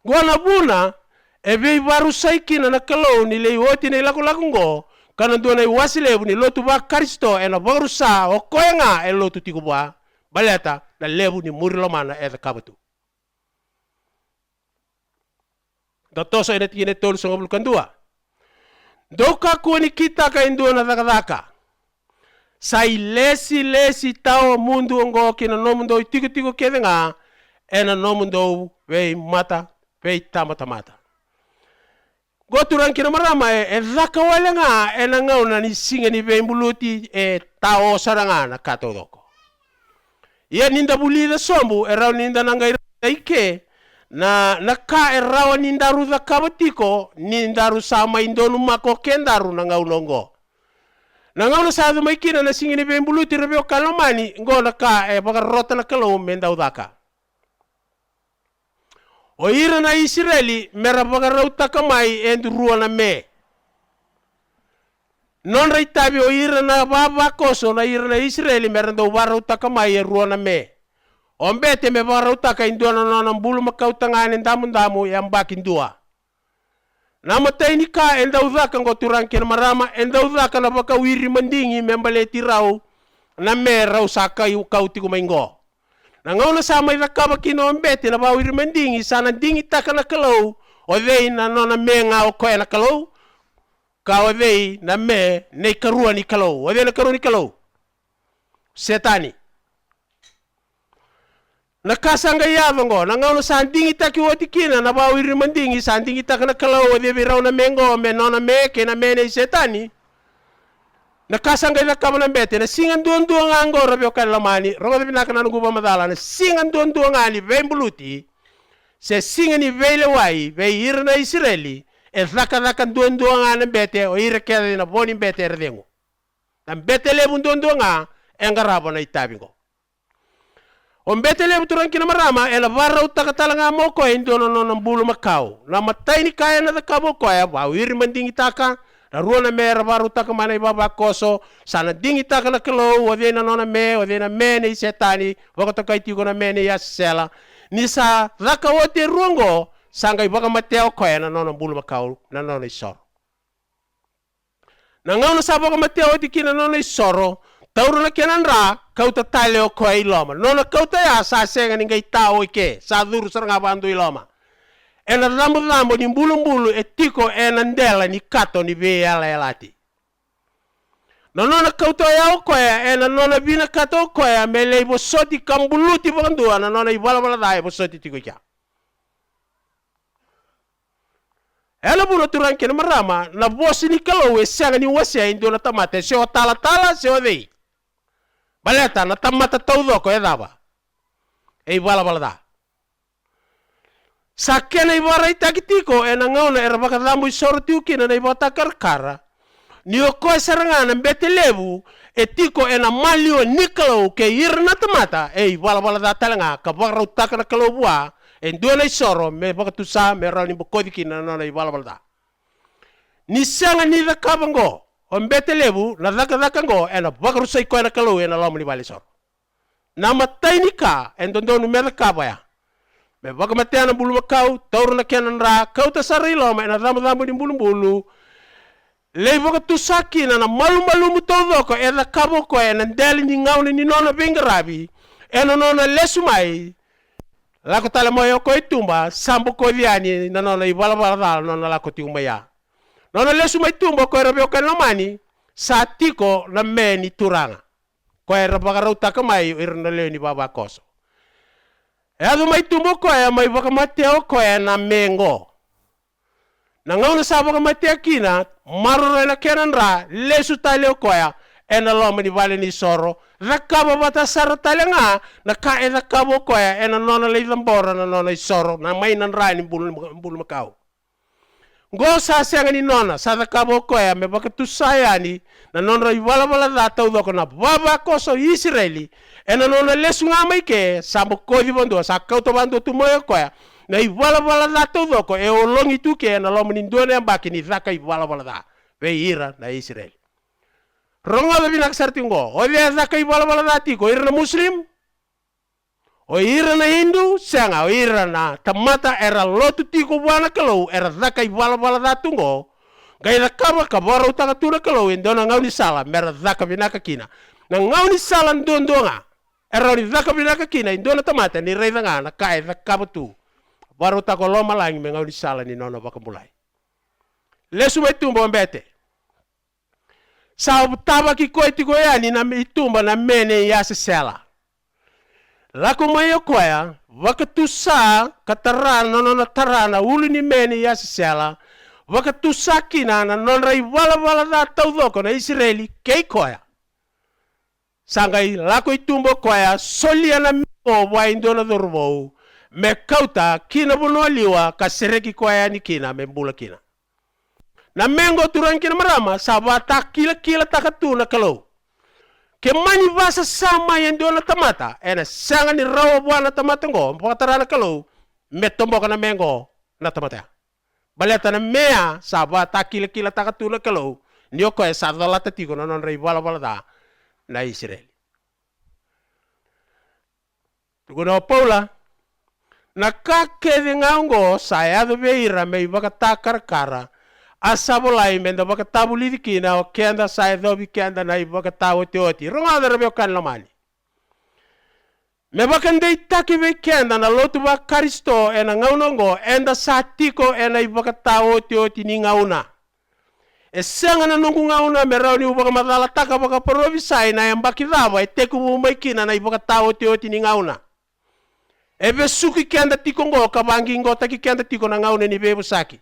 gona buna ebe baru saiki na kalau ni le woti ni laku ngo kana dona wasile ni lotu ba Kristo ena baru sa o koenga e lotu tiku ba baleta na lebu ni muri lomana e kabatu datoso ene tine tol so ngobul kandua doka ko ni kita ka indona daka sai lesi tao mundu ngo kina no mundo tiku kedenga ena no mundo we mata we tamata Goturan kina marama e zaka wale nga e na ngauna ni singa ni bembuluti e tao saranga na kato doko. Ia ninda bulida sombu e rao ninda nanga ike na ka e rao ninda ruda kabatiko ninda ru sama indonu mako kendaru na ngaunongo. Na ngauna saadu maikina na singa ni bembuluti rebeo kalomani ngo na ka e baka rota na kalau menda udaka. O ira na Israeli mera bagarauta kamai endu rua na me. Non reitabi o ira na baba koso na ira na Israeli mera ndo barauta kamai e rua na me. Ombete me barauta ka indua na bulu makau tangane ndamu yang bakin dua. Namatay ni ka enda udaka ngo turang kina marama enda udaka na baka wiri mandingi membale tirau na me rau saka yu kauti kumaingo. Nangauna sama ira kaba kino ambete na bawiri mandingi sana dingi taka na kalau o vei na nona menga o koe na kalau ka o vei na me nei karua ni kalau o vei na karua ni kalau setani na kasanga yavongo nangauna sa dingi taki o tikina na bawiri mandingi sa dingi taka na kalau o vei rau na mengo me nona me ke na me nei setani na kasanga ila kama na mbete na singan duan ango rabio kan lamani rongo de binaka na nguba madala na singan duan ani vembuluti se singani vele wai ve irna Israeli e zaka ndondoanga na bete o ira keda na boni bete erdengo na bete lebu ndondonga engarabo na itabingo o bete lebu turanki na marama e la barra utakatalanga moko e ndono no mbulu makau na mataini kaya na kabo ko ya ba iri mandingi taka na ruona mera barra utakamana ibaba koso sana dingi taka na kelo o de na nona me o de na me ni setani wakotakai tiko na me ni ya sela ni sa zaka wote rungo sanga ibaka mateo ko na nona mbulu makau na nona isor na ngauna sabo ka mateo dikina nona isoro tauru na kenan ra kauta taleo ko iloma nona kauta ya sa senga ni ngai tao ike sa duru saranga bandu iloma ena rambo ni mbulu etiko ena ndela ni kato ni be ala elati nona kauta ya ko ya ena nona bina kato ko ya mele ibo soti kambuluti bandu na nona ibala dai ibo soti tiko ya ela buno turanke na marama na bosi ni kalowe senga ni wase indo na tamate se o tala se o dei baleta na tamata todo ko edaba e bala da sakena ibara itakitiko e na ngauna era baka damu isorti ukina na ibota karkara ni o ko seranga na betelebu etiko e na malio nikalo ke irna tamata e bala da talanga ka bara utakana kalobua e ndole isoro me baka tusa me rani bokodiki na na ibala da ni sanga ni da kabango o betelebu na daka ngo e na baka rusai ko na kalo e na lamu ni bali soro na matainika e ndondo numera kabaya me baka mateana bulu makau tauru na kenan ra kau ta sarilo me na damu ni bulu le baka tusaki na malu mutodo ko e na kabo ko e na ndeli ni ngauni ni nona bingarabi e na nona lesumai la ko tale moyo ko itumba sambo ko viani na nona ibala bala nona la ko tiumba ya nona lesumai tumba ko rebe ko mani sa tiko na meni turanga ko era baka rauta kamai irna le ni baba koso e adu mai tumbo ko e mai baka mateo ko e na mengo na ngauna sa baka matea kina marore na kenan ra lesu tale ko ya e na loma ni vale ni soro rakaba bata sar tale nga na ka e rakabo ko ya e na nona le lambora na nona soro na mai nan ra ni bulu makau go sa senga ni nona sa rakabo ko ya me baka tusayani na nona ibala da tau do ko na baba koso Israeli e na nona lesu nga mai ke sambo ko di bondo sa kauto bando tu moyo ko ya na ibala da tau do ko e olongi tu ke na lomo ni ndone ambaki ni zaka ibala da ve ira na Israeli ronga da binak sartingo o le zaka ibala da ti ko ira na muslim o ira na hindu sanga o ira na tamata era lotu ti ko bana kalau era zaka ibala da tungo gai da kaba kabara utaka tuna kalau indona ngauni sala mera zaka binaka kina na ngauni sala ndondonga era ni zaka binaka kina indona tamata ni rei nga na kai da kaba tu baru utaka loma langi me ngauni sala ni nona baka mulai lesu metumbo mbete sa taba ki ko ti ko yani na itumba na mene ya sela lako mayo koya wakatusa katarana no tarana ulu ni mene ya sela wakatusa kina na non rai wala da taudo ko na Israeli ke koya sangai lako itumbo koya solia na o wa indona dorbo me kauta kina bonoliwa kasereki koya ni kina membula kina na mengo turan kina marama sabata kila takatuna kalau ke mani vasa sama yang dona tamata ena sanga ni rawa buana tamata ngo mpatara kalau metombo kana mengo na tamata baleta na mea sabata kila takatuna kalau nioko e sadala tatiko na non rei bala da na Israel tugono Paula na kake de ngaungo saya do beira me baka takar asabolai menda baka tabuli dikina o kenda sai dobi kenda na baka tawo teoti ronga da rebe kan lamani me baka ndei taki be kenda na lotu ba karisto ena ngaunongo enda satiko ena baka tawo teoti ni ngauna e senga na nungu ngauna me rauni baka madala taka baka provisai na yambaki daba e teku bumaikina na baka tawo teoti ni ngauna ebe suki kenda tiko ngo kabangi ngo taki kenda tiko na ngauna ni bebo saki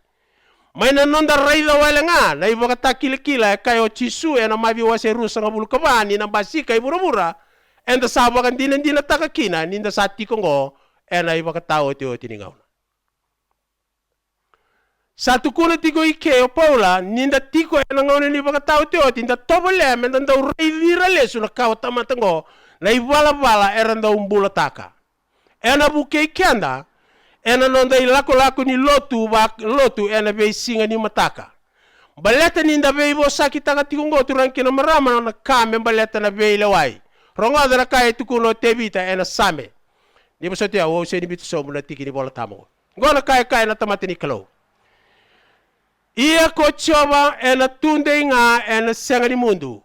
may nanonda raida wala nga na iba katakila kayo chisu na mabi wase rusa nga bulu kabani na basika ibura enda saba kan dinan takakina ninda sa tiko ngo na iba katawo tiningaw na Satu kuna tiko ike o paula, ninda tiko e ngone ni baka tau te oti, ninda tobo lea, menda ndau reivira lesu na kau tamatango, na iwala era ndau umbula taka. Ena buke ikenda, ena nonda ilako ni lotu ena vei singa ni mataka. Baleta ninda vei bo saki taka tiko ngotu rankina marama na kame baleta na vei lewai. Rongoda na kaya tukuno tebita ena same. Ni basotia wo se ni bitu somu na tiki ni bola tamo. Ngona kaya na tamati ni kalau. Ia ko choba ena tunde nga ena senga ni mundu.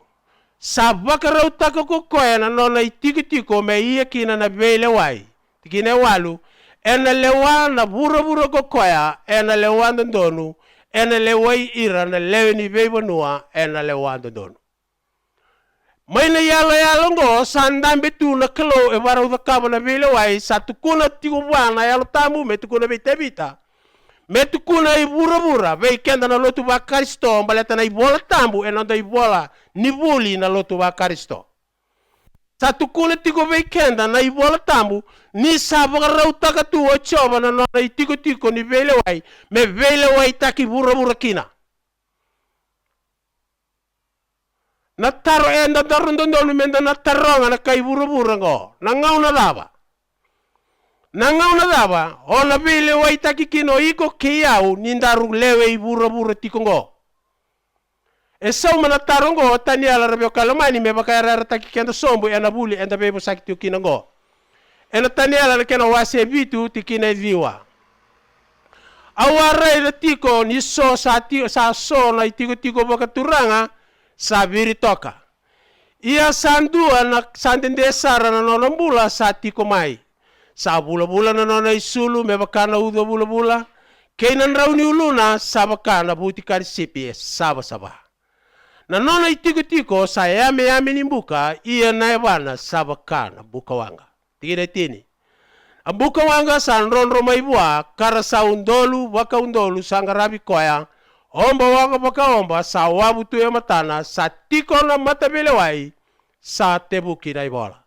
Sa bakarau taka ko koya na nona itiko me ia kina na vele wai. Tikine walu ena lewa na bura ko koya ena lewa ndonu ena lewai ira na lewe ni vei banua ena lewa ndonu. Maina yalo ngo sandambe tu na kalo e barau da kaba na vele wai satu kuna tiko wana yalo tamu me tukuna betebita. Me tukuna i bura vei kenda na lotu ba Karisto baleta na ibola tambu ena da ibola nivuli na lotu ba Karisto. Satu kuna tiko vei kenda na ibola tambu ni sabaka rautaka tu o choba na nona i tiko ni vele wai me vele wai taki bura kina. Na taro enda darundondonu menda na taronga na kai bura ngo na ngau na daba. Na ngau na daba ona vele wai taki kino iko kiyau nindaru lewe i bura tiko ngo. E sauma na tarongo tani ala rabio kalamani me bakayara taki kenda sombu ena buli enda bebo sakti kina ngo. Ena tani ala na kena wase bitu tikina viwa. Awara ila tiko ni so sa so na tiko bakaturanga sa viri toka. Ia sandua na sandende sara na nonambula sa tiko mai. Sa bula na nona isulu me bakana udo bula. Kainan rauni uluna sa bakana buti karisipi saba. Na nona itiko sa yame nimbuka ia naebana sa bakana buka wanga. Tigire tini. Ambuka wanga san ronro maibua kara sa waka undolu sangarabi koya. Omba waka baka omba sa wabu tuya matana sa tiko na matabele wai sa tebuki na ibola.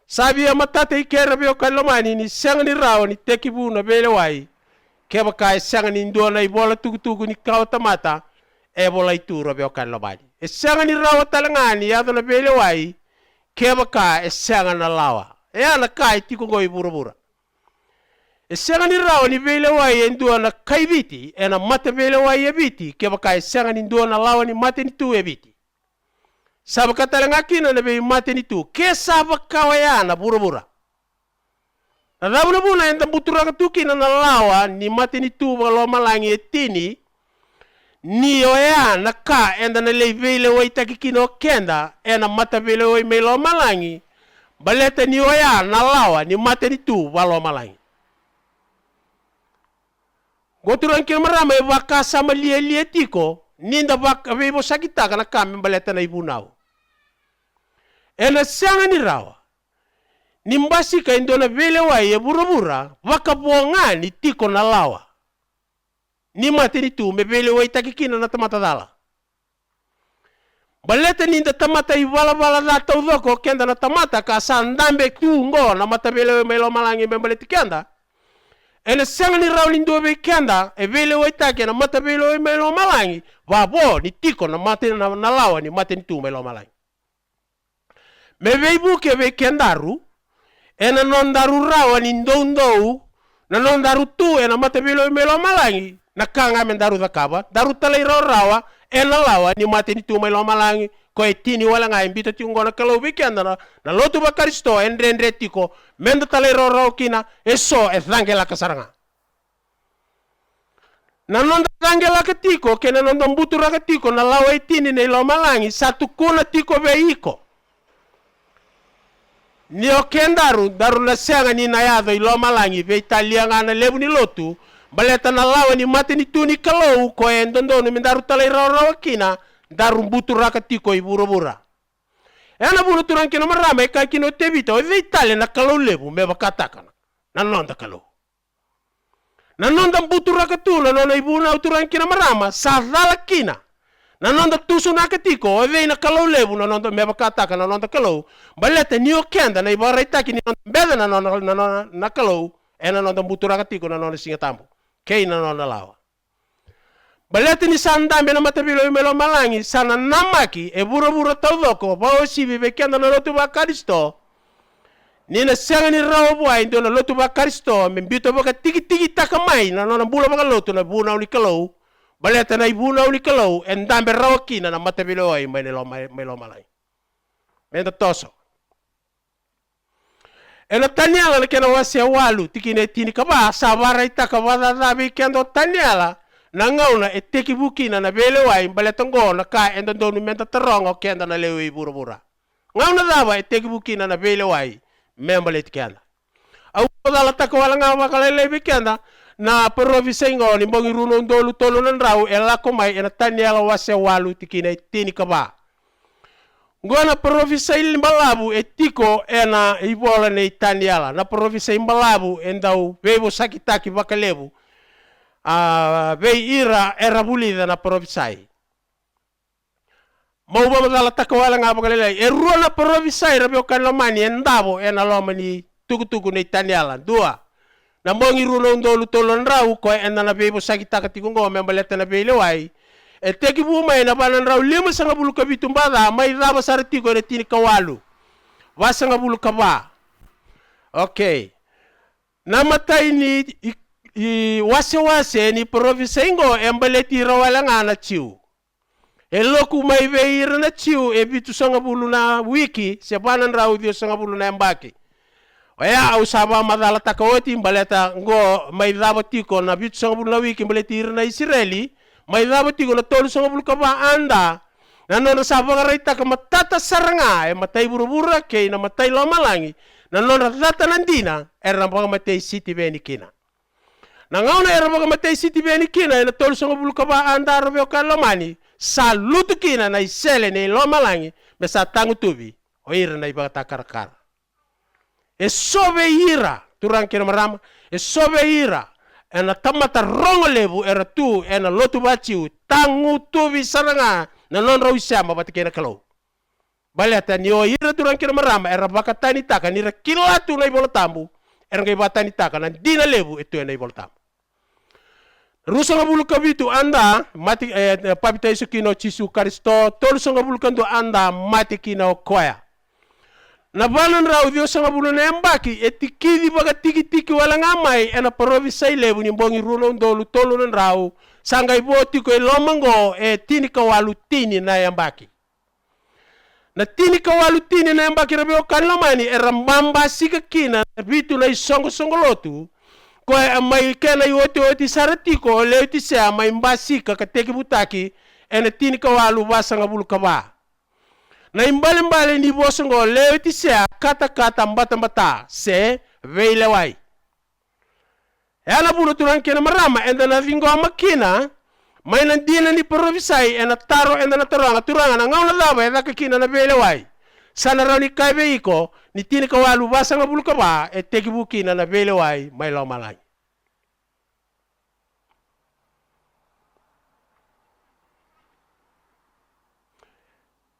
Sabi ya matate ikera bio kalomani ni senga ni rao ni tekibu na bele wai. Keba kai senga ni ndua na ibola tuku ni kawata mata ebola ituro bio kalomani. E senga ni rao talangani yado na bele wai keba kai senga na lawa. E ana kai tiko ngoi bura. E senga ni rao ni vele wai e ndua na kaibiti e na mata vele wai e biti keba kai senga ni ndua na lawa ni mate ni tu e biti. Saba katalanga kina na vei mate ni tu ke saba kawayana bura. Na rabuna buna enda butura katu kina na lawa ni mate ni tu walo malangi e tini ni oya na ka enda na lei vele wai taki kino kenda e na mata vele wai me lo malangi baleta ni oya na lawa ni mate ni tu walo malangi. Goturan kina marama e waka sama lie tiko ninda waka vebo sakitaka na kame baleta na ibunau. Ena sanga ni rawa. Nimbasi ka indona vele wai e bura waka buongani tiko na lawa. Ni mate ni tu me vele wai takikina na tamata dala. Baleta ninda tamata i wala na taudoko kenda na tamata ka sandambe tu ngo na mata vele wai melo malangi me baleti kenda. Ena sanga ni rawa lindo be kenda e vele wai take na mata vele wai melo malangi wabo ni tiko na mate na lawa ni mate ni tu melo malangi. Me vei buke vei kendaru ena non daru rawa ni ndou na non daru tu ena mate velo melo malangi na kanga men daru zakaba daru talai rawa ena lawa ni mate ni tu melo malangi ko etini wala nga imbita ti ngona kalo weekend na lotu ba Karisto endre tiko men talai rawa kina eso e zangela kasaranga na non zangela ketiko kena non butura ketiko na lawa etini ne lo malangi satu kuna tiko veiko. Ni okendaru daru na senga ni na yado ilo malangi ve Italia ngana lebu ni lotu baleta na lawa ni mate ni tu ni kalau ko endondo ni daru talai rawa kina daru butura katiko i bura. Ena buru turan kina marama e kai kino tebita o ve Italia na kalau lebu me bakatakana na nonda kalau. Na nonda butura katu na nona ibu na turan kina marama sa dala kina. Na nonda tusu na katiko o ve na kalau lebu na nonda me bakataka na nonda kalau baleta ni okenda na ibara itaki ni nonda beda na kalau ena nonda butura katiko na nonda singa tambo kei na nonda lawa balete ni sandambe na matabilo melo malangi sana namaki e bura taudoko ba osibi be kenda na lotu ba Kristo nina sanga ni rawo boy ndo na lotu ba Kristo membito ba tiki takamai na nona bula ba lotu na buna uni kalau balete na ibuna uni kalau endambe rawo kina na matabilo ai melo malangi menda toso ena taniala le kena wase walu tikine tini kaba sabara itaka wada dabi kendo taniala na ngauna e teki bukina na bele wai baletongo na ka enda donu menta terongo kenda na lewe bura ngauna daba e teki bukina na bele wai membale tikenda au dala taka wala ngawa kalele bikenda na province ngo ni bongi runo ndolu tolo nan raw e la ko mai ena taniala wase walu tikine tini kaba ngona province imbalabu etiko ena ibola ne taniala na province imbalabu endau bebo sakitaki bakalebu be ira era bulida na province mau ba dala takawala nga bakalele e ruo na province rabe kan lomani endabo ena lomani tugu ne taniala dua na mongi runo ndolu tolon raw ko ena na bebo sakitaka tikungo membaleta na bele wai e teki buma ina banan raw lima sanga bulu kabitu mbada mai raba sarati ko tini kawalu wasanga bulu kaba okay namatai ni wase ni province ngo embaleti rawala ngana chiu e loku mai veira na chiu e bitu sanga bulu na wiki se banan raw dio sanga bulu na mbaki oya au saba madala takawoti mbaleta ngo mai raba tiko na bitu sanga bulu na wiki mbaleti na Israeli mai daba tigo na tolu sanga bulu kaba anda na nona sabanga raita ka matata saranga e matai burubura ke na matai lomalangi na nona data nandina era baga matai city beni kina na ngauna era baga matai city beni kina na tolu sanga bulu kaba anda robe ka lomani salutu kina na isele ne lomalangi me sa tangu tubi o ira na ibaga takarakar e sobe ira turang kina marama e sobe ira ena tamata rongo lebu era tu ena lotu baciu tangu tubi saranga na non rawi sama batikena kalau baleta ni o ira durang kira marama era bakatani taka ni kilatu na ibola tambu era ngai batani taka na dina lebu itu na ibola tambu rusa ngabulu kabitu anda mati papita isu kino chisu Kristo tolu ngabulu kando anda mati kino koya na balan raw dio sanga bulu na embaki etikidi baga tiki wala ngamai ena province lebu ni bongi runo ndolu tolu nan raw sanga iboti ko lomango e tini kawalu tini na embaki na tini kawalu tini na embaki rabe kan lomani era mbamba sika kina bitu na songo lotu ko mai kena yoti sarati ko leti sa mai mbasika ka teki butaki ena tini kawalu basanga bulu kaba na imbale ni bosongo leti se kata mbata se veile wai ela bulu turan kena marama enda na vingo makina mai na dina ni provisai ena taro enda na turanga na ngauna daba eda kina na veile wai sana rani kaibe iko ni tini kawalu basanga bulu kaba e teki bukina na veile wai mai lo malai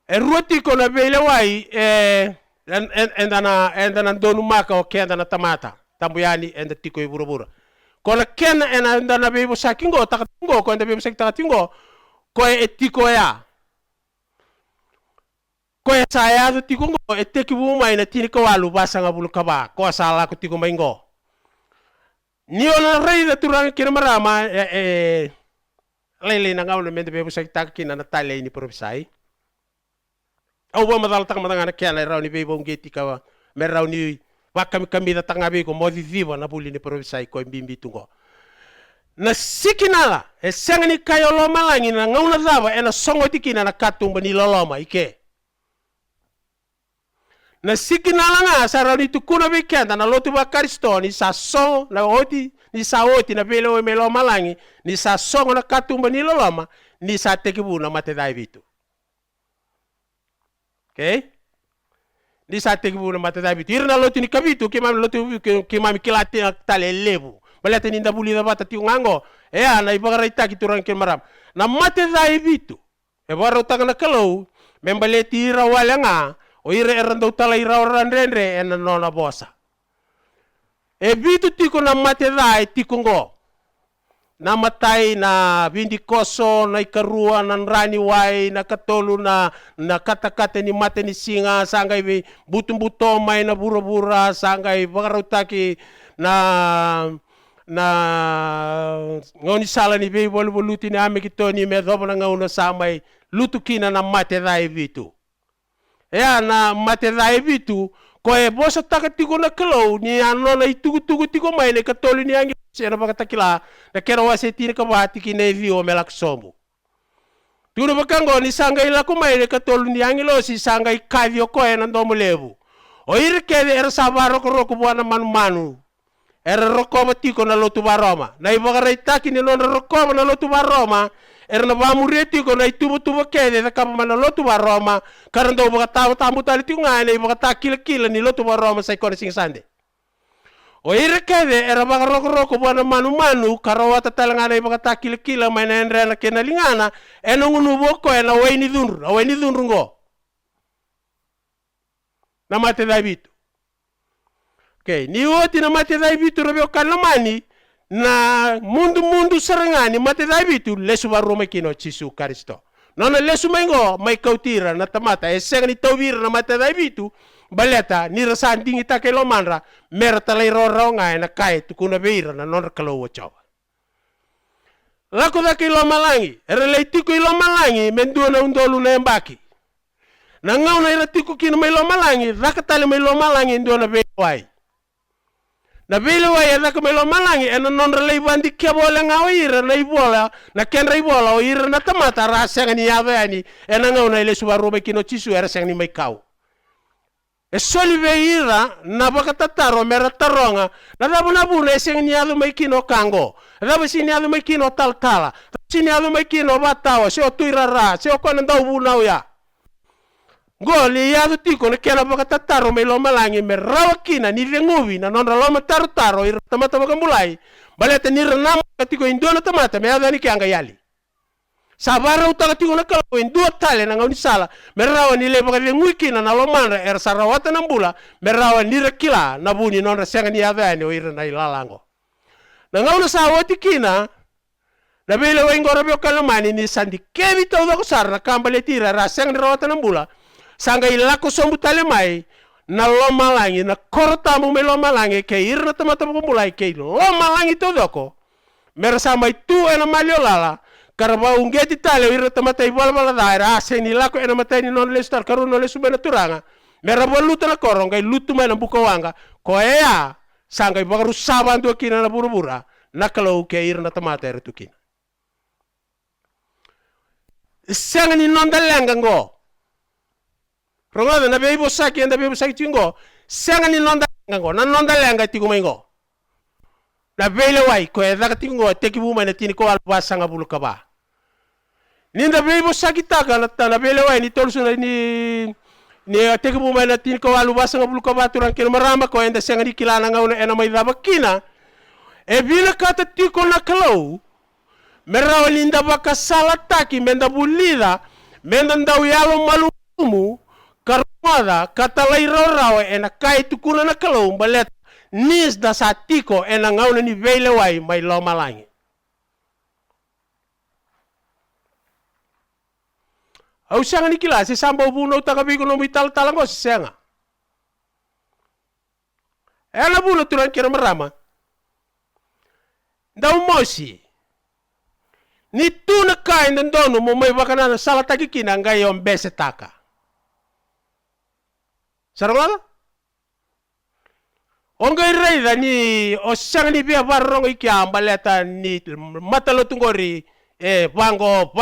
e ruoti ko na vele wai enda na donu maka o kenda na tamata tambuyani enda tiko e burubura ko na kena enda na bebo sakingo takatingo ko enda bebo sakitatingo ko e tiko ya ko e saya do tiko ngo e teki bu mai na tini ko walu basanga bulu kaba ko sala ko tiko maingo ni ona rei da turang kina marama lele na ngawle mende bebo sakitakina na tale ni provisai au ba madal tak madanga kela raw ni bebo ngeti ka me raw ni wakami da tanga be ko modi viva na buli ni province ko mbimbi tungo na sikinala e sangani kayo lo malangi na ngauna dava ena songo tikina na katumba ni loloma ike na sikinala nga sa raw ni tukuna be kenda na lotu ba Kristo ni sa song na oti ni sa oti na belo me lo malangi ni sa songo na katumba ni loloma ni sa tekibu na mate dai bitu. Okay? Di sa tekibu na mate dai bitu. Irna lotu ni kabitu kimam lotu kimam kilati tale lebu. Balete ni ndabuli da bata ti ngango. Na ibagaraita kiturang kimaram. Na mate dai bitu. E baro tanga na kalau membaleti ira wala nga o ira erando tala ira randrendre en nona bosa. E bitu tiko na mate dai tiko ngo. namatay na vindikoso na ikarua na rani wai na katolu na kata-kata ni mata ni singa sangay butung-buto may na bura-bura sangay bakarutaki na ngoni sala ni be bolu-boluti ni ame kito ni medhobo na ngauna samay lutukina na mate dai vitu ya na mate dai vitu ko e bosa takatiko na kalau ni ano na itugu-tugu tiko may na katolu ni angi sena pakatakila na kera wase tini kabati kine vio melak sombu tuno bakango ni sangay la kumay katolu ni angilo si sangay kavio ko e nando lebu o irkede era sabaro ko roko buana manu era roko batiko na lotu baroma na ibagaray taki ni non roko na lotu baroma era na bamureti ko na itubo kede da kama na lotu baroma karando bagataw tamu taliti ngane ibagata kila ni lotu baroma sai ko sing sande o irkede era bagaroko buana manu karawata talangana ibagata kila may na enre na kenalingana enongunubo ko na waini dunru ngo na mate Davitu. Okay, ni oti na mate Davitu robyo kalamani na mundu sarangani mate Davitu lesu baroma kino Chisu Kristo. Nona lesu mengo may kautira na tamata eseng ni tawira na mate Davitu baleta ni rasan dingi takelo manra mera talay roro nga na kay tukuna beira na non kalawo chawa. Lako da kilo malangi, relate ko ilo malangi menduo na undolu na embaki. Nangaw na irati ko kino may lomalangi, rakatali may lomalangi ndo na beleway. Na beleway raka may lomalangi, eno non relay bandi kiabola nga o ira na ibola, na kenra ibola o ira na tamata rasang ni yave ani, enangaw na ile suwarube kino Chisu erasang ni may kaw. E solive ira na bakatataro mera taronga, na dabu na eseng ni yado may kino kango, dabu si ni yado may kino taltala, si ni yado may kino batawa, si o tuirara, si o kwananda ubunaw ya. Goli yado tiko na kena bakatataro may lomalangi me rawakina ni venguvi na non loma taro ira tamata bakamulay baleta ni ranama katiko indo na tamata me yado ni kianga yali sabara utaka tiko na kalaw indo tale na ngawni sala me rawa ni le baka vengui kina na lomandra era sarawata na mbula me rawa ni rakila na buni non rasenga ni yado ani o ira na ilalango na ngawna sawati kina na bele wa ingora byo kalamani ni sandi kevi tawda ko sar na kambale tira raseng ni rawata na mbula sanga ilako sombu talemai na lomalangi na kortamu me lomalangi ke irna tamata mulai ke lomalangi to doko merasa mai tu ena maliolala karaba ungeti tale irna tamata ibal bala daira aseni lako ena mata ni non lestar karu non lesu bena turanga meraba luta na korong kai lutu mai na buka wanga ko ea sanga ibagaru sabantu kina na burubura na kalau ke irna tamata eretukin sanga ni non dalenga ngo Rongada na bebo saki anda bebo saki tingo senga ni nonda ngo na nonda lenga tigo mengo na bele wai ko eda tingo teki buma na tini ko alba sanga bulu kaba ninda bebo saki taka na bele wai ni tolsu ni teki buma na tini ko alba sanga bulu kaba turan kel marama ko enda senga ni kilana ngauna ena mai daba kina e bila kata tiko na kalau merawa linda baka salataki menda bulida menda ndau yalo malumu karmada katalay raw ena kay tukuna na kalau balet nis da satiko ena ngauna ni veleway may lomalangi au sanga ni kila si sambo buno tagabigo no mital talango senga ela buno turan kira marama daw mosi ni tuna kay ndono mo may bakana salataki kina ngayon besetaka Sarwala? Ongai reida ni osang ni bia barong ikiamba leta ni matalo tungori bango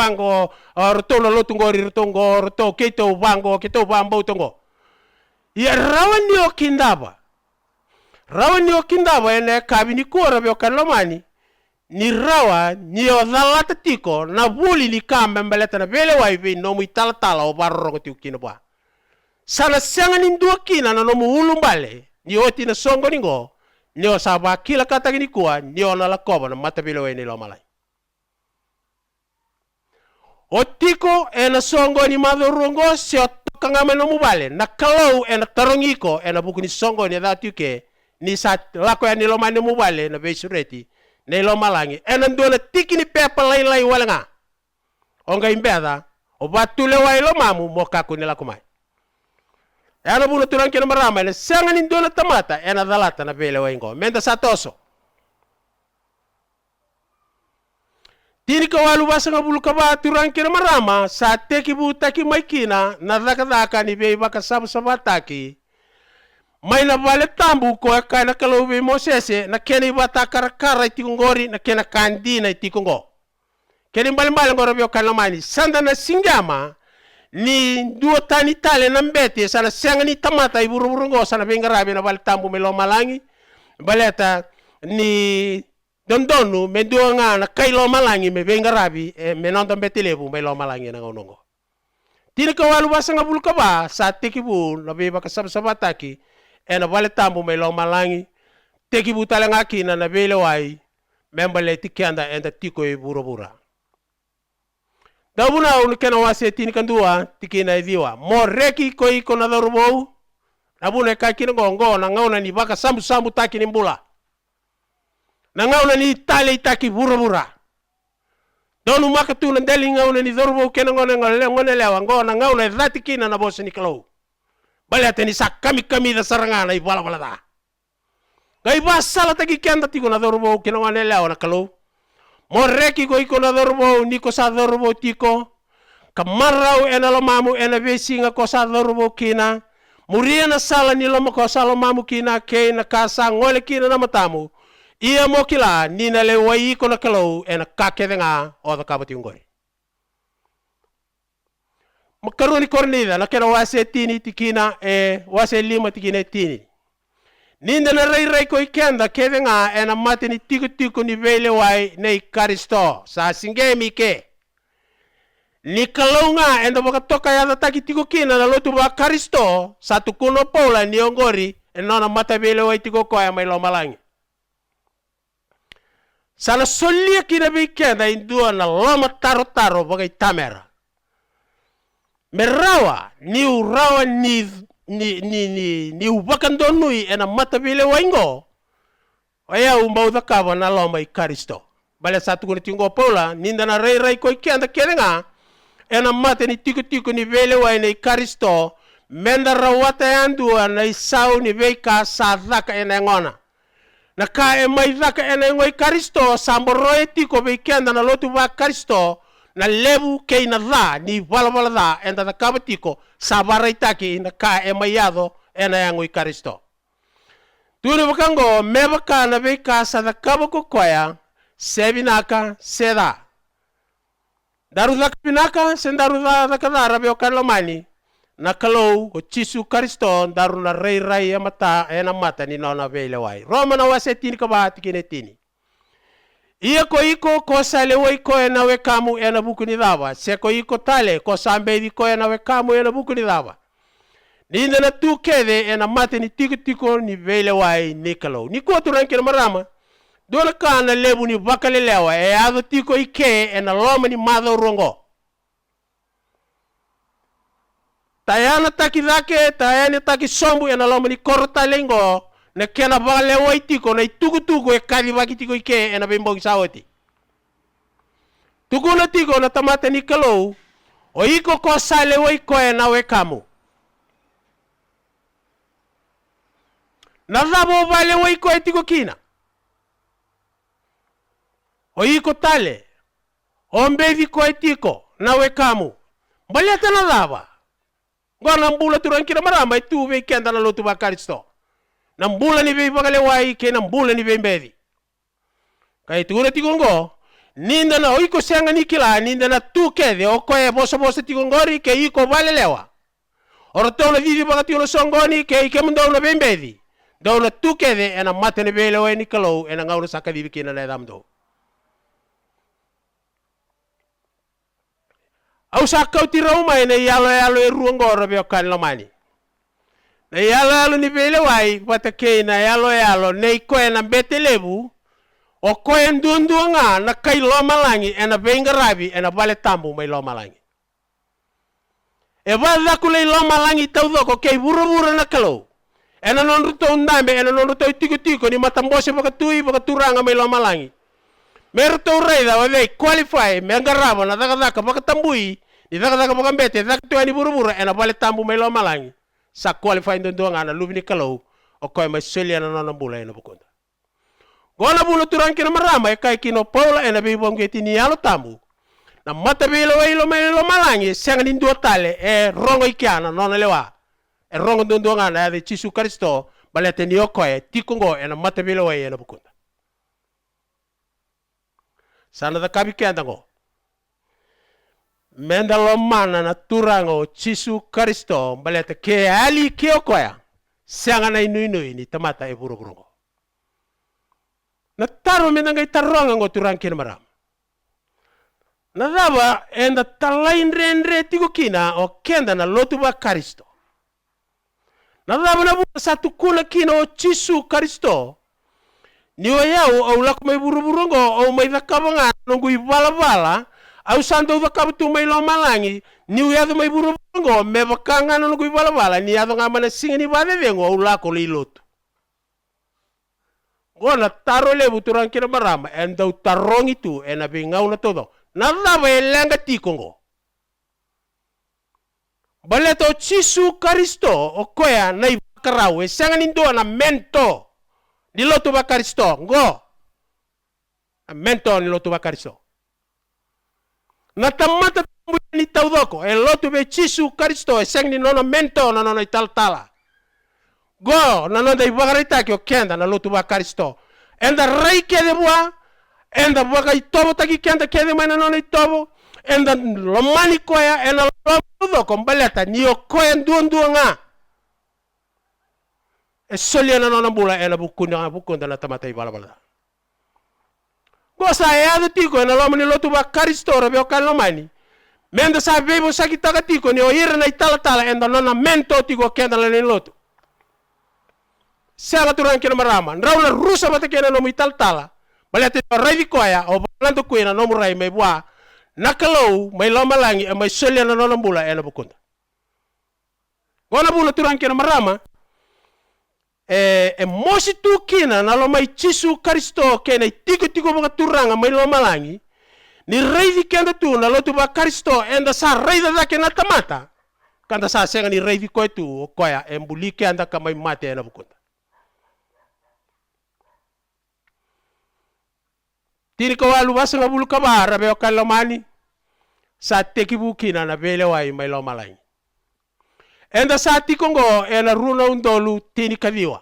rotolo lotungori roto keto bango keto bambo tungo. Ya rawan ni okindaba ene kabini kora bio kalomani ni rawa ni odalata tiko na buli ni kamba mbeleta na bele waive no muitala o barong tiukina ba. Sana senga ni dua kina na nomu ulumbale ni oti na songo ningo ni osaba kila kata gini kuwa ni ona la koba na mata bilo ni lomalai otiko ena songo ni madurungo si otokanga meno mubale na kalau ena tarongiko ena buku ni songo ni datuke ni sat lako ni lomane mubale na besureti nei lo malangi ena ndona tikini pepa lai walanga onga imbeda o batule wai lo mamu mo kaku nila kumai ena buna turang kena marama ena sanga ni ndona tamata ena dalata na vele waingo menda satoso tini ka walu basanga bulu kaba turang kena marama sa teki bu taki maikina na daka ni be baka sabataki mai na vale tambu ko kana kalau be mosese na keni bata karakara itikongori na kena kandina itikongo keni mbali ngoro bio kana mani sanda na singama ni dua tani tale na mbete sana senga ni tamata iburu ngo sana bengarabe na vale tambu melo malangi baleta ni dondonu me dua nga na kailo malangi me bengarabi me nonton betelebu melo malangi na ngonongo tini ka walu basanga bulu kaba sa tekibu na be baka sabataki ena vale tambu melo malangi tekibu talanga kina na bele wai membale tikianda enda tiko e burabura dabuna unu kena wase tini kandua tikina idiwa mo reki ko iko na darubo abune ka kina ngongo na ngauna ni baka sambu taki ni mbula na ngauna ni tale taki burabura donu makatu na deli ngauna ni darubo kena ngone lewa ngona ngauna dhati kina na bosi ni kalau bale ateni kami da sarangana i bala da gai basala tagi kenda tiko na darubo kena ngone lewa na kalau moreki ko iko na dorbo ni ko sa dorbo tiko kamarau ena lo mamu ena vesinga ko sa dorbo kina muria na sala ni lo ko sa lo mamu kina ke na kasa ngole kina na matamu ia mo kila ni na le wai ko na kalau ena kake nga o da kabati ngori makaroni kornida na kena wase tini tikina wase lima tikina tini ninda na rai ko ikenda kevenga ena mate ni tiko ni vele wai nei karisto sa singemi ke ni kalonga enda baka toka ya taki tiko kina na lotu ba karisto satu kuno pola ni ongori enona mata vele wai tiko ko ya mai lo malangi sana solia kina be kenda indua na lama taro bagai tamera merawa ni urawa ni ubakan donui ena mata vile waingo aya umbau dakava na loma i karisto bale satu kuni tingo pola ninda na rai ko ikenda kerenga ena mata ni tiko ni vele waine i karisto menda rawata yandua na isau ni veika sa dhaka ena ngona na ka e mai dhaka ena ngoi karisto samboroe tiko veikenda na lotu va karisto na lebu kei na dha ni vala dha enda da kabatiko sabara itaki na ka e mayado ena yango i karisto tuni bakango mebaka na beka sa da kabako koya sebinaka seda daru da pinaka sendaru da kadara be okalomani na kalau o chisu karisto daru na rai mata ena mata ni nona vele wai roma na wasetini kabati kinetini ia ko iko ko sale wai ko ena we kamu ena buku ni dava se ko iko tale ko sambe di ko ena we kamu ena buku ni dava ninda na tu kede ena mate ni tiko ni vele wai ni kalau ni ko turan kena marama dole kana lebu ni bakale lewa e ado tiko ike ena loma ni madho rongo tayana taki dake tayana taki sombu ena loma ni korta lengo na kena bale wai tiko na tuku e kadi baki tiko ike ena bembong sawati tuku na tiko na tamata ni kalau o iko ko sale wai ko ena we kamu na dabo bale wai ko tiko kina o iko tale o mbedi ko tiko na we kamu baleta na daba ngona mbula turan kira marama tu be kenda na lotu ba karisto na mbula ni be bagale wai ke na mbula ni be mbedi kai tuura tigongo ninda na oiko senga ni kila ninda na tu kede o ko e boso tigongori ke iko vale lewa orto na vivi bagati no songoni ke ike mundo na be mbedi do na tu kede ena matene be lewa ni kalau ena ngawro sakadi kina na damdo au sakau tirau mai na yalo e ruangoro be kan lomani na yalo ni vele wai patake na yalo nei ko ena betelebu o ko en dunduanga na kai lo malangi ena bengarabi ena vale tambu mai lo malangi e vada kule lo malangi tau ko ke buru na kalau ena non ruto ndambe ena non ruto tiko ni matambose baka turanga mai lo malangi Meru to reida wale qualify mengarabo na daga makatambui ni daga makambete daga to ani buru ena bale tambu melo malangi sa qualify ndo ngana lubni kalau o koy ma selia na nona bula ena bukonda gona bulu turan kina marama e kai kino paula ena be bongeti ni alo tambu na mata be lo melo malangi senga ni ndo tale e rongo ikiana nona lewa e rongo ndo ngana de Chisu Kristo balete ni okoy tikungo ena mata be lo ena bukonda sana da kabi kendango menda lo mana na turango Chisu Kristo balete ke ali ke okoya senga na inui ni tamata e burugurungo na taro menda ngai taronga ngo turang kina maram na daba enda talain renre tigo kina o kenda na lotu ba Kristo na daba na buka satu kuna kina o Chisu Kristo ni o yau au lak mai buru-burungo au mai dakabanga nunggu ibala-bala au santo dakabutu mai lo malangi ni o yadu mai buru-burungo me bakanga nunggu ibala-bala ni yadu ngamana singa ni bade vengo au lako li lotu gona taro lebu turang kina marama endau tarong itu ena bingau na todo na daba elenga tikongo baleto Chisu Kristo o koya na ibakarau e sanga nindo na mento di lotu ba Kristo ngo mento ni lotu ba Kristo na tamata ni taudoko e lotu be Chisu Kristo e sanga ni nona mento na nona italtala go na nona ibakarita ki o kenda na lotu ba Kristo enda rei kede bua enda baka itobo taki kenda kede mana nona itobo enda lomani koya ena lotu kombaleta ni o koya nduo nga e solia na nona bula ena bukunda na tamata ibala-bala go sa adu tiko ena lomani lotu ba Kristo rabe o kalomani menda sa bebo sakitaka tiko ni o ira na itala-tala enda nona mento tiko kenda la ni lotu siapa turang kena marama raula rusa mata kena nomu ital-tala balete raidi koya o balando kuena nomu rai mai bua nakalou mai loma langi mai solia na nona bula ena bukunda gona bula turang kena marama mosi tu kina na lo mai Chisu Kristo kena tiko baka turanga mai loma langi ni raidi kenda tu na lotu ba Kristo enda sa raida da kena tamata kanda sa senga ni raidi ko tu koya embulike anda ka mai mate ena bukunda tiri ko walu basa nga bulu kabara be o kalomani sa teki bukina na bele wai mai loma langi enda sa tikongo ena runa undolu tini kadiwa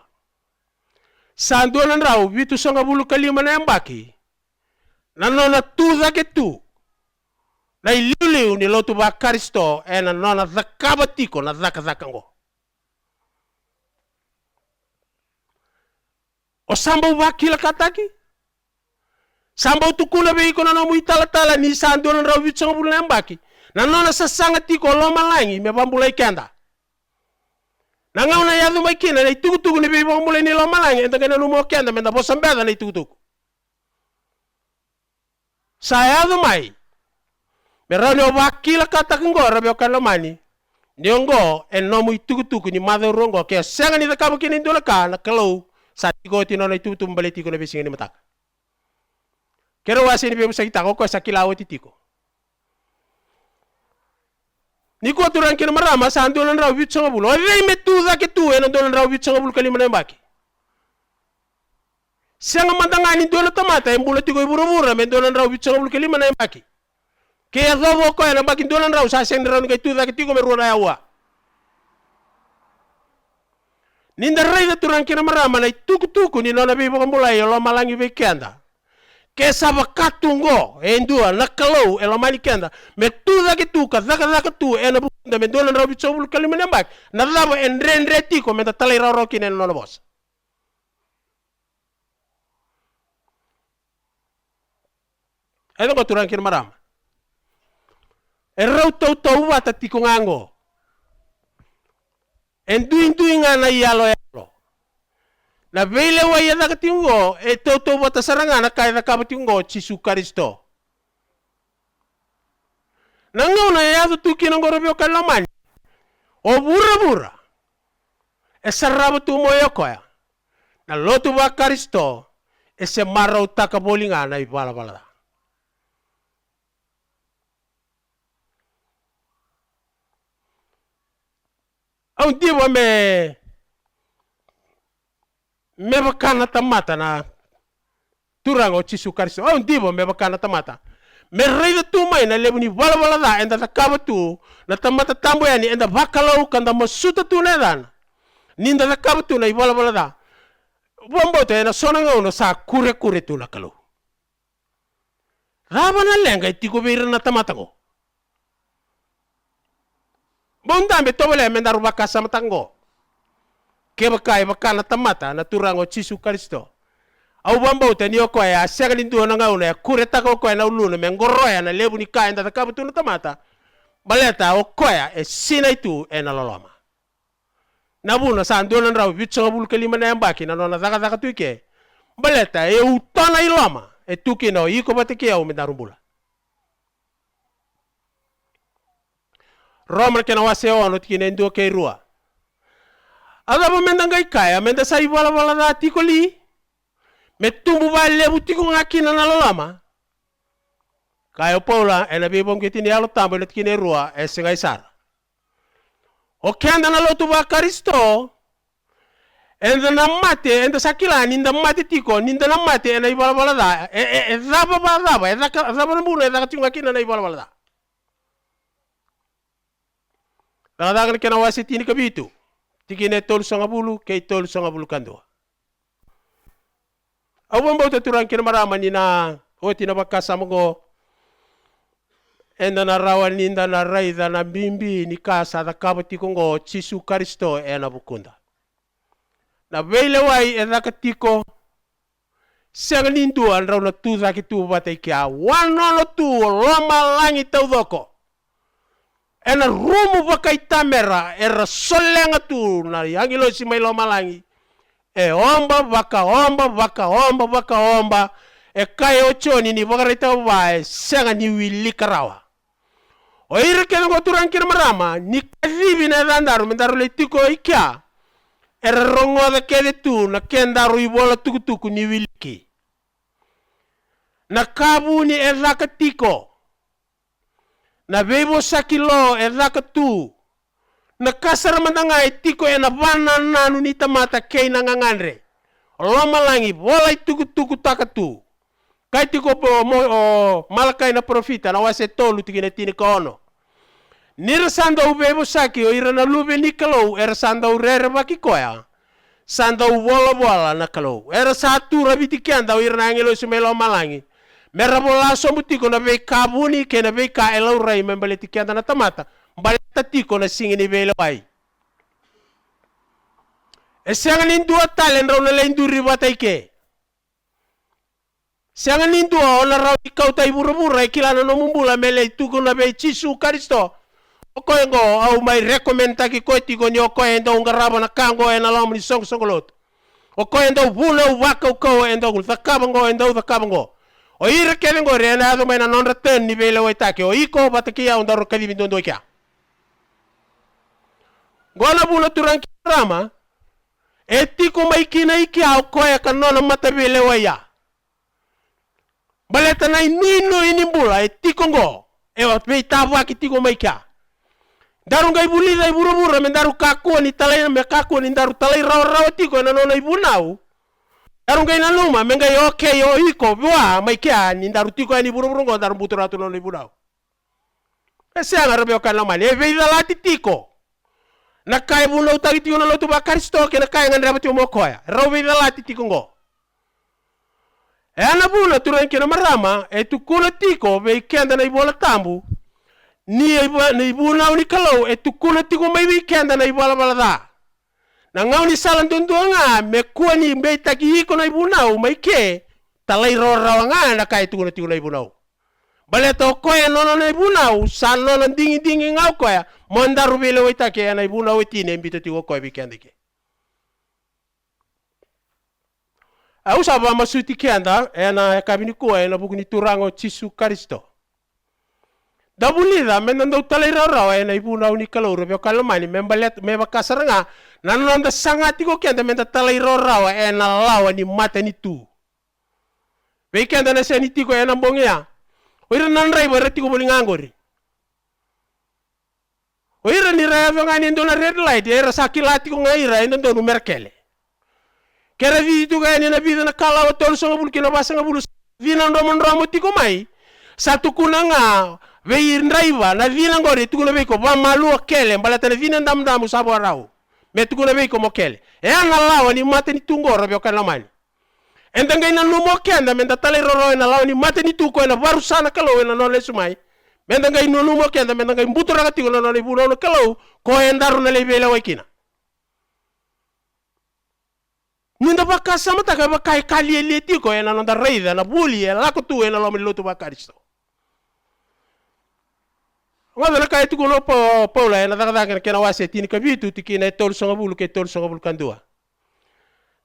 sa ndolan rau vitu songa bulu kalima na embaki na nona tu zake tu na iliuliu ni lotu ba Kristo ena nona zakaba tiko na zaka-zakango o samba wakila kataki samba tukuna be iko na nomu itala-tala ni sa ndolan rau vitu songa bulu na embaki na nona sasanga tiko loma langi me bambulai kenda na ngauna yadu mai kina na itugu-tugu ni bibang mulai ni lo malangi enta kena lumo kenda menda bosambeda na itugu-tugu sa yadu mai merani o wakila kata kengo rabi o kalomani niongo en nomu itugu-tugu ni madhe rongo kaya senga ni takabu kini ndola ka na kalau sa tiko tino na itugu-tugu mbali tiko na bisinga ni mataka kero wasi ni bibu sakita ko sa kilawo titiko Niko turang kina marama sa andolan raw bit sa bulo. Ay metu da ke tu en andolan raw bit sa bulo kalima na baki. Siya nga mandangani dola tamata en bulo tigo iburo-buro men dolan raw bit sa bulo kalima na baki. Kaya zobo ko en baki dolan raw sa siyang raw ni tu da ke tigo meru na yawa. Ninda ray da turang kina marama na tuku-tuku ni nona bibo kamulay lo malangi bekenda. Kesa bakatungo endua nakalo elamani kenda metuda ke tu kazaka tu ena bunda mendona rabi chobul kalima nembak nadabaendre tiko meta talai raro kinen no bos ko turang kin maram erau tau wata tiko ngango enduin ngana yalo na vele wa yada katingo toto bata saranga na kaya kabatingo Chisu Kristo nangaw na yado tuki ng gorobyo kalamani o bura sarabo tu moyo koya na lotu ba Kristo e se marau taka bolinga na i bala. Au diwa me bakana tamata na turango Jisu Karisto. Au diwa me bakana tamata. Me reida tu mai na lebu ni bala da enda takaba tu na tamata tambo yani enda bakalau kanda masuta tu nedan. Ninda takaba tu na i bala da. Bombo te na sonanga uno sa kure tu na kalau. Raba na lenga itiko beira na tamata ngo. Bondambe tobole mendaru bakasa matango. Kebakai bakana tamata na turango Jisu Karisto. Au bombo te ni okoya segalin tu na ngauna kure tako ko na uluna mengoroya na lebu ni kaenda takabutu na tamata. Baleta okoya e sina itu e na loloma. Nabuna sa andona raw bitso bul kelima na yambaki na nona zaka tuike. Baleta e utana iloma e tuki no iko batike au mendarumbula. Roma kena wase ono tikine ndo ke rua. Adabo mendangai kaya menda sai bala da tikoli. Metumbu bale butiko ngakina na lolama. Kayo Paula ena bibom kitini alo tambo le tikine rua e singai sar. O kenda na lotu ba Karisto. Enda na mate enda sakila ninda mate tiko ninda na mate ena bala da. Zaba na muna eda katinga kina na bala da. Nakadagan kena wasi tini kabitu. Tikine tolu sanga bulu, kay tolu sanga bulu kando. Awang bauta turang kina marama ni na oti na bakasama ko. Enda na rawan ninda na raida na bimbi ni kasa da kabati kongo Jisu Karisto ena bukunda. Na vele wai eda katiko. Sanga nindu an raw na tuza kitu batay kia. Wano tu loma langi tau doko. Ena rumu bakai tamera era solenga tu na yangi lo si mailo malangi e omba baka e kai ochoni ni bagarita wae senga ni wili karawa o ire kena go turan kir marama ni kazibi na dandaru mendaru le tiko ikia era rongo da kede tu na kendaru ibola tukutuku ni wiliki na kabu ni ezaka tiko na bebo sakilo e rakatu na kasar mandanga tiko e na bana nanu ni tamata kei na ngangandre loma langi bola tuku takatu kai tiko po malakai na profita na wase tolu tikine tini kono nira sanda u bebo saki o ira na lube ni kalau era sanda u rere baki koya sanda u bola na kalau era satu rabiti kianda o ira na angelo sumelo malangi Merabola somutiko na vei kabuni ke na vei ka elau rai membaleti kianda na tamata. Baleta tiko na singi ni vei lawai. E siangan indua talen rau na leinduri bataike. Siangan indua ona rau ikau tai bura-bura ikilana no mumbula mele tuko na vei Jisu Karisto. Okoengo au mai rekomenda ki koitiko ni okoendo ungaraba na kango e na lamu ni song-songolot. Okoendo vuna uwaka ukau endo ulthakabango endo uthakabango. O ira kene ngore ana ado mai na non return ni vele waitake o iko bataki ya undaro kalibi ndondo kia. Gona bula turang kirama etiko mai kina iki au koya kanona mata vele waya. Baleta na inino inimbula etiko ngo e wat vei tabu aki tiko mai kia. Daru ngai bulida iburu-buru mendaru kaku ni talai me kaku ni daru talai rawa tiko na nona ibunau. Daru ngai na luma mengai okay o iko bua mai kia ni daru tiko ni buru-buru ngo daru butura tu nona ibunau. Ese ngarabe okana mali e vei dalati tiko. Na kai bunau tagi tiko na lotu ba Karisto ke na kai ngandra bati mo koya. Rau vei dalati tiko ngo. E ana buna turan kena marama e tu kula tiko vei kenda na ibola tambu. Ni ibunau ni kalau e tu kula tiko mai vei kenda na ibola balada. Na ngau ni salan tuntunga me kuwa ni mbei taki iko na ibunau mai ke talai rawa nga na kai tiko na ibunau. Baleto koya nono na ibunau san nono dingi ngau koya mondaru vile waitake na ibunau itine mbito tiko koya vikendi ke. Usaba masuti kianda ena kabini kuwa ena bukuni turango Jisu Karisto. Dabulida menando talai rawa ena ibunau ni kalau rebe kalamani membalet meba kasaranga nanonda sangati ko kianda menda talai rawa ena lawa ni mata ni tu. Weekend na seni tiko ena mbongea. Oira nanrai bara tiko bolingangori. Oira ni raya ngani ndona red light era sakilati ko ngaira ndona merkele. Kera vi tu gani na vida na kala otol so ngabul kina basa ngabul vina ndomo tiko mai. Satu kunanga veir ndraiva na vina ngori tu kuna beko ba malu kele mbalata na vina ndam sabo arau. Me tu kuna beko mokele. E ana lawa ni mate ni tungora byo kana mani. Endanga ina numo kenda menda tale roro ina lawa ni mate ni tuko ina baru sana kalau ina no lesumai. Mendanga ina numo kenda mendanga mbutura kati no no ibu no kalau ko endaru na lebele wakina. Ninda baka sama taka baka kali eleti ko ina no da reida na buli ela ko tu ina lo mi lotu bakaristo. Wala na kai tu ko no Paula ina daga kena wase tini kabitu tikina tol songa bulu ke tol songa bulu kandua.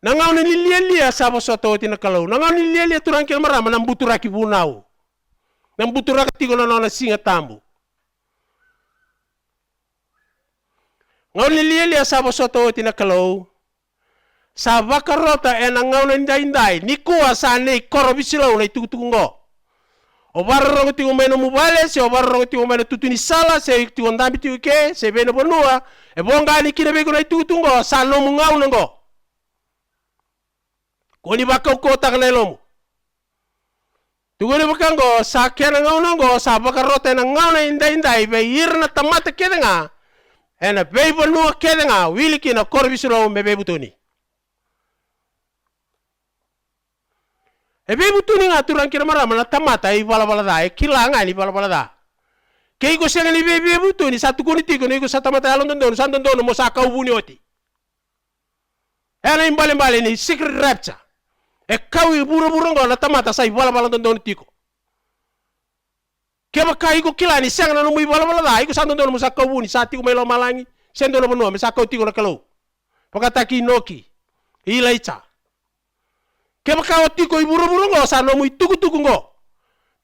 Nangaw ni lilia sabo soto tina kalau. Nangaw ni lilia turang kil marama nang butura ki bunau. Nang butura ka tigo na singa tambu. Ngaw ni lilia sabo soto tina kalau. Sa bakarota e nangaw na indai ni kuwa sa ne korobisilaw na itutungo. O barro tigo meno mubale se o barro tigo meno tutuni sala se tigo ndambi tigo ke se beno bonua e bonga ni kire bego na itutungo sa no mungaw ngo. Koni baka ko takna lomo. Tugone bakango sa kena ngaunango sa bakarota na ngauna indai be irna tamata kedenga. Ena beibo no kedenga wiliki na korbisulo me bebutuni. E bebutuni nga turang kira marama na tamata I bala da e kilanga ni bala da. Keiko senga ni bebutuni satu kuni tiko ni ko sa tamata alon don sandondo mo sa kaubuni oti. Ena imbale ni secret rapture. E kawi buru-buru ngo na tamata sai bala don tiko. Keba kai ko kilani sang na numi bala da iko sando don musa kawu ni sati ko melo malangi sendo no bono mesa tiko na kalau. Pakata ki noki. Ilaicha. Keba ka tiko buru-buru ngo sa no mu tuku ngo.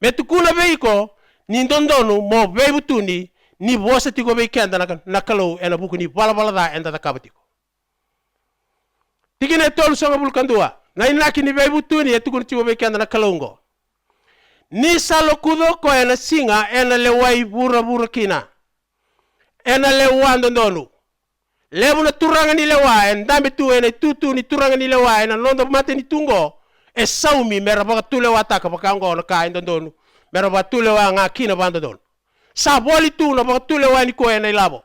Metukuna beiko ni dondonu mo bebutuni ni bosa tiko be kenda na kalau ena buku ni bala da enda ta kabatiko. Tikine tol songa bulkandua. Na inaki ni bebutuni etukuni tiko be kenda na kalongo. Ni salo kudo ko ena singa ena lewai bura kina. Ena lewando ndonu. Lebu na turanga ni lewa en dambe tu ena tutu ni turanga ni lewa ena londo mate ni tungo. E saumi mera baka tule wataka baka ngo na ka ndonu. Mera baka tule wa nga kina bando don. Sa boli tu na baka tule wa ni ko ena ilabo.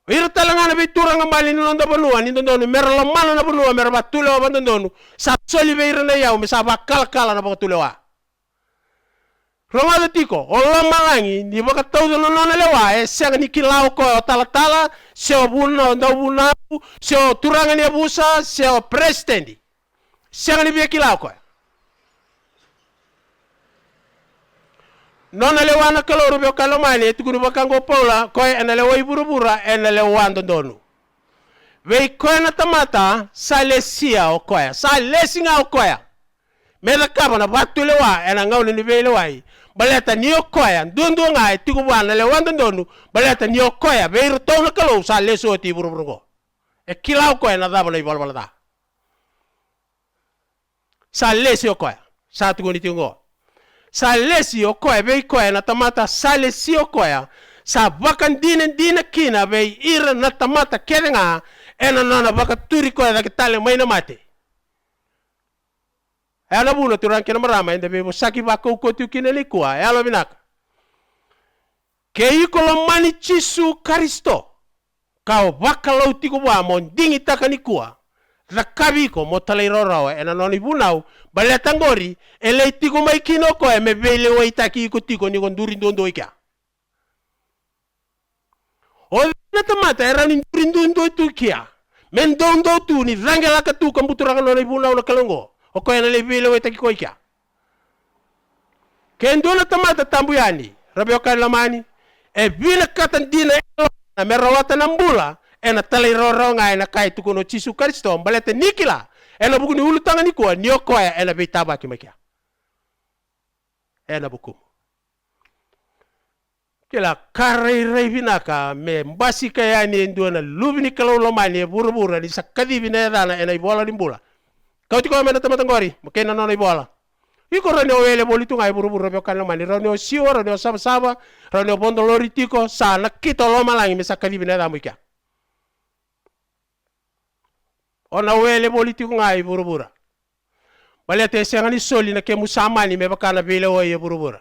Ira talanga na bituranga mali ni londo banua ni ndonu mera la mala na banua mera baka tule wa bando ndonu. Sa soli beira na yao me sa baka kala na baka tule wa. Rongado tiko, ola malangi, ni baka taudo no lewa, e senga ni kilau ko tala, se o buna, onda buna, se o turanga ni abusa, se o presidendi. Senga ni bia kilau ko. Nona lewa na kaloro bio kalomani, etukuni baka ngo Paula, ko ena lewa ibura, ena lewa ndonu. Vei ko na tamata, sa lesia o koya, sa lesinga o koya. Meda kaba na batu lewa, ena ngau ni vei lewai. Baleta ni okoya dundu nga tiku bana le wanda ndonu baleta ni okoya be rto na kalo sa leso ti burburgo e kila okoya na daba le balbalada sa lesi okoya sa tiku ni tingo sa lesi okoya be okoya na tamata sa lesi okoya sa bakan dina kina be ira na tamata kedenga ena nana baka turi koya da kitale maina mate. Ela buna turang kena marama ende bebo saki bako kotu kineli kwa ela binaka. Kei kolo mani chisu Kristo. Kau bakalau tiko ba mon dingi takani kwa. Rakabi ko motalai rorawa ena noni bunau baletangori ele tiko mai kino ko me bele wai taki ko tiko ni gonduri ndondo ika. O na tamata era ni nduri ndondo tu kia. Mendondo tu ni rangela ka tu komputura noni bunau na kalongo. O ko ena le vile we taki ko ikia. Kendo na tamata tambuyani, rabi okan lamani, e vile katan dina na merawata nambula, ena talai roro nga ena kai tukuno chisu Kristo, balete nikila, ena buku ni ulutanga ni kuwa, ni okoya ena beitaba kimakia. Ena buku. Kila karai vinaka, me mbasi kaya ni endua na lubini kalau lomani, buru-buru, ni sakadi vinaya dana ena ibola nimbula. Kau tiko mena tamatangori, makena nono ibola. iko rane wele bolitu ngai buru-buru be kan mani rane sio rane saba-saba rane bondolori tiko sa na kita lo malangi misakali bina da muika ona wele bolitu ngai buru-buru bale te sengani soli na ke musamani me bakana bele o ye buru-buru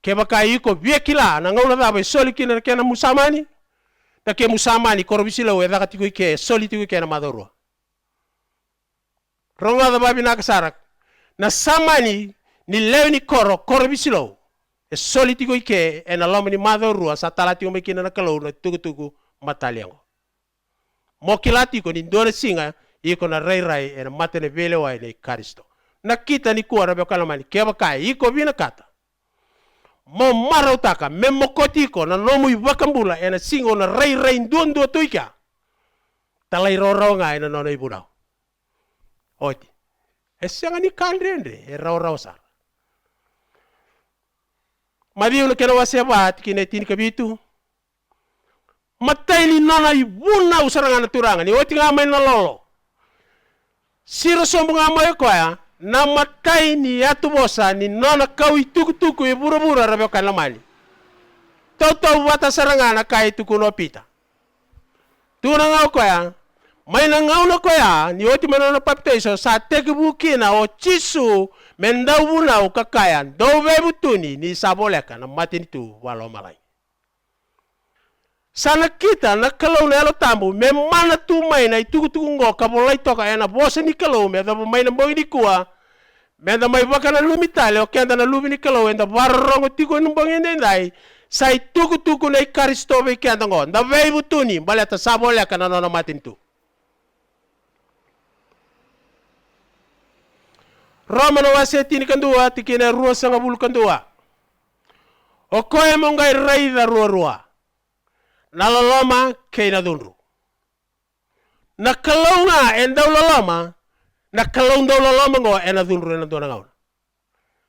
ke baka iko biekila na ngauna da be soli kina ke na musamani da ke musamani korobisila we da katiko ke soli tiko ke na madoro ronga da babi na kasarak na samani ni leo ni koro bisilo e soliti ko ike e na lomo ni madorua sa talati o mekina na kalau na tugu mataliango mokilati ko ni ndone singa iko na rai e na matene vele wa ni karisto na kita ni kuara be kalamani keba kai iko vina kata mo marotaka memokoti ko na nomu ibakambula e na singo na rai ndondo tuika talai roro nga e na nono ibunao oti e sianga ni kandrendre e rau sar mabiu na kena waseba tikine tin kabitu matai ni nona ibuna usaranga na turanga ni oti nga mai na lolo siro sombunga mai ko ya na matai ni atu bosa ni nona kau tuku e bura rabe kan lamani toto wata saranga na kai tuku no pita tunanga ko ya mai na ngauna ko ya ni oti menona baptizo sa tekibukina o chisu mendau o kakayan do bebutuni ni saboleka na matin tu walo malai sana kita na kalau na lo tambu me mana tu mai na tuku ngo kabolai toka ena bosa ni kalau me da mai na boy ni kuwa me da mai baka na lumitale o kenda na lumi ni kalau enda barrongo tiko no bangene ndai sai tuku na karisto be kenda ngo da bebutuni baleta saboleka na no matin tu Roma no wasetini kandua tikina rua sanga bulu kandua. O koe mongai rei da rua. Na loloma keina dunru. Na kalonga en dau loloma. Na kalong dau loloma ngo ena dunru ena dona ngauna.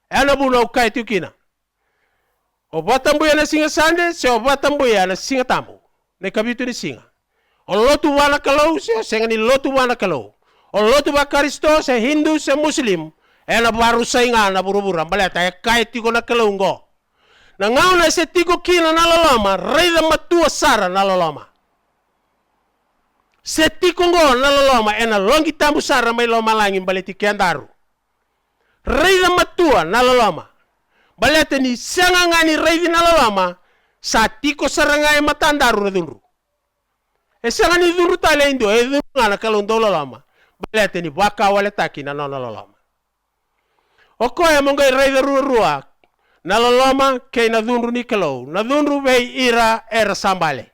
Ena bulu au kai tukina. O batambu ya na singa sande se o batambu ya na singa tambu. Ne kabitu ni singa. O lotu wana kalau se senga ni lotu wana kalau. O lotu ba Kristo se Hindu se Muslim. Ena baru sainga na buru-buru baleta e kai tiko na kalungo na ngauna se tiko kina na loloma reida matua sara na loloma se tiko ngo na loloma ena longi tambu sara mai loma langi baleti kiandaru reida matua na loloma baleta ni senga ngani reidi na loloma sa tiko saranga e matandaru na dunru e senga ni dunru tale indo e dunru na kalundo loloma baleta ni waka wale taki na loloma o koe mongai reida rua na loloma kei na dhunru ni kalau na dhunru vei ira era sambale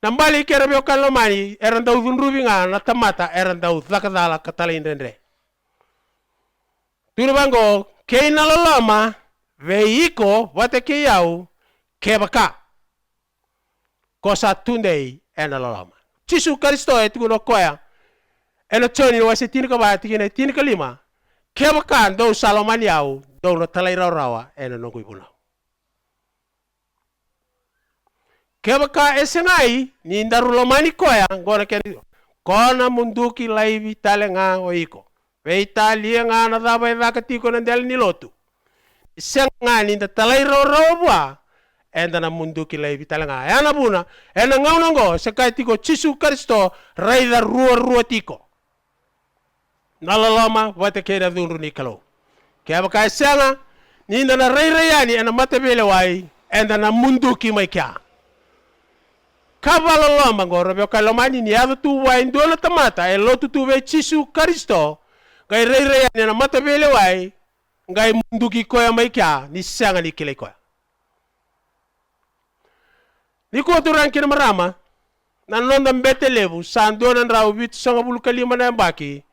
na mbali kera beo kalomani era ndau dhunru vinga na tamata era ndau dhakadhala katalindendre turu bango kei na loloma vei iko wate kei au kebaka kosa tundei ena loloma Chisu Kristo e tukuno koea ena choni wase tinika ba tikine tinika lima kebakan do salomani au do no talai rawa ena no kuibuna kebaka esengai ni ndarulomani koya ngora keni kona munduki laivi talenga oiko veita lienga na daba vakatiko na del ni lotu senga ni talai rawa enda na munduki laivi talenga ana buna ena ngaunongo sekai tiko Chisu Kristo raida rua tiko nalalama wate kera dhunru ni kalau kaya baka senga ni na reireyani ena matabele wai enda na munduki mai kya kavalolama ngoro be kalomani ni adu tu wai ndona tamata e lotu tu ve Chisu Kristo gai reireyani ena matabele wai ngai munduki koya mai kya ni senga ni kile koya ni ko turan kina marama na nonda mbete levu sandona ndrau bitu sanga bulu kalima na mbaki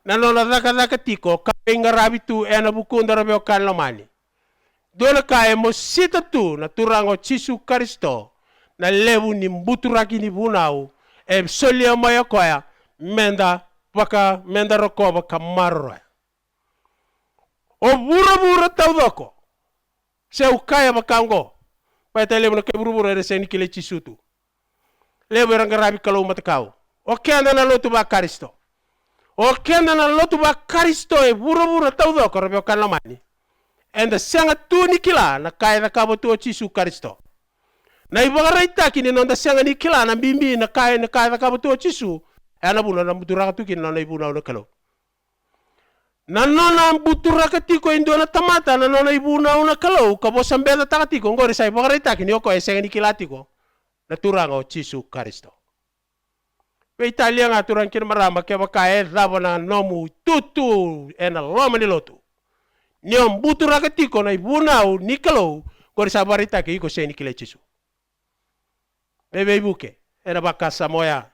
na nona dhaka tiko kapinga rabitu ena bukunda rabeo kan lomani dole kae mo sita tu na turango Chisu Kristo na levu ni mbuturaki ni bunau e solia maya koya menda rokoba kamarro o bura taudoko se ukaya makango paita levu na keburu ere seni kile Chisu tu levu ranga rabi kalau matakau o kenda na lotu ba Kristo O kenda na lotu ba Kristo e bura tau do ko rebeo kanlamani. Enda sianga tu ni kila na kaya da kabo tu Jesu Kristo. Na ibagara itaki ni nonda sianga ni kila na bimbi na kaya da kabo tu Jesu. Ana buna na muturaka tu kina na ibuna na kalo. Na nona muturaka tiko indo na tamata na nona ibuna na kalo kabo sambeda takatiko ngori sa ibagara itaki ni oko e sianga ni kila tiko. Na turanga o Jesu Kristo. Pe Italia nga turang kina marama ke bakae dabo na nomu tutu ena loma ni lotu. Niom butura katiko na ibunau nikalo kori sabarita ke iko se nikile Jesu. Bebe ibuke ena baka Samoya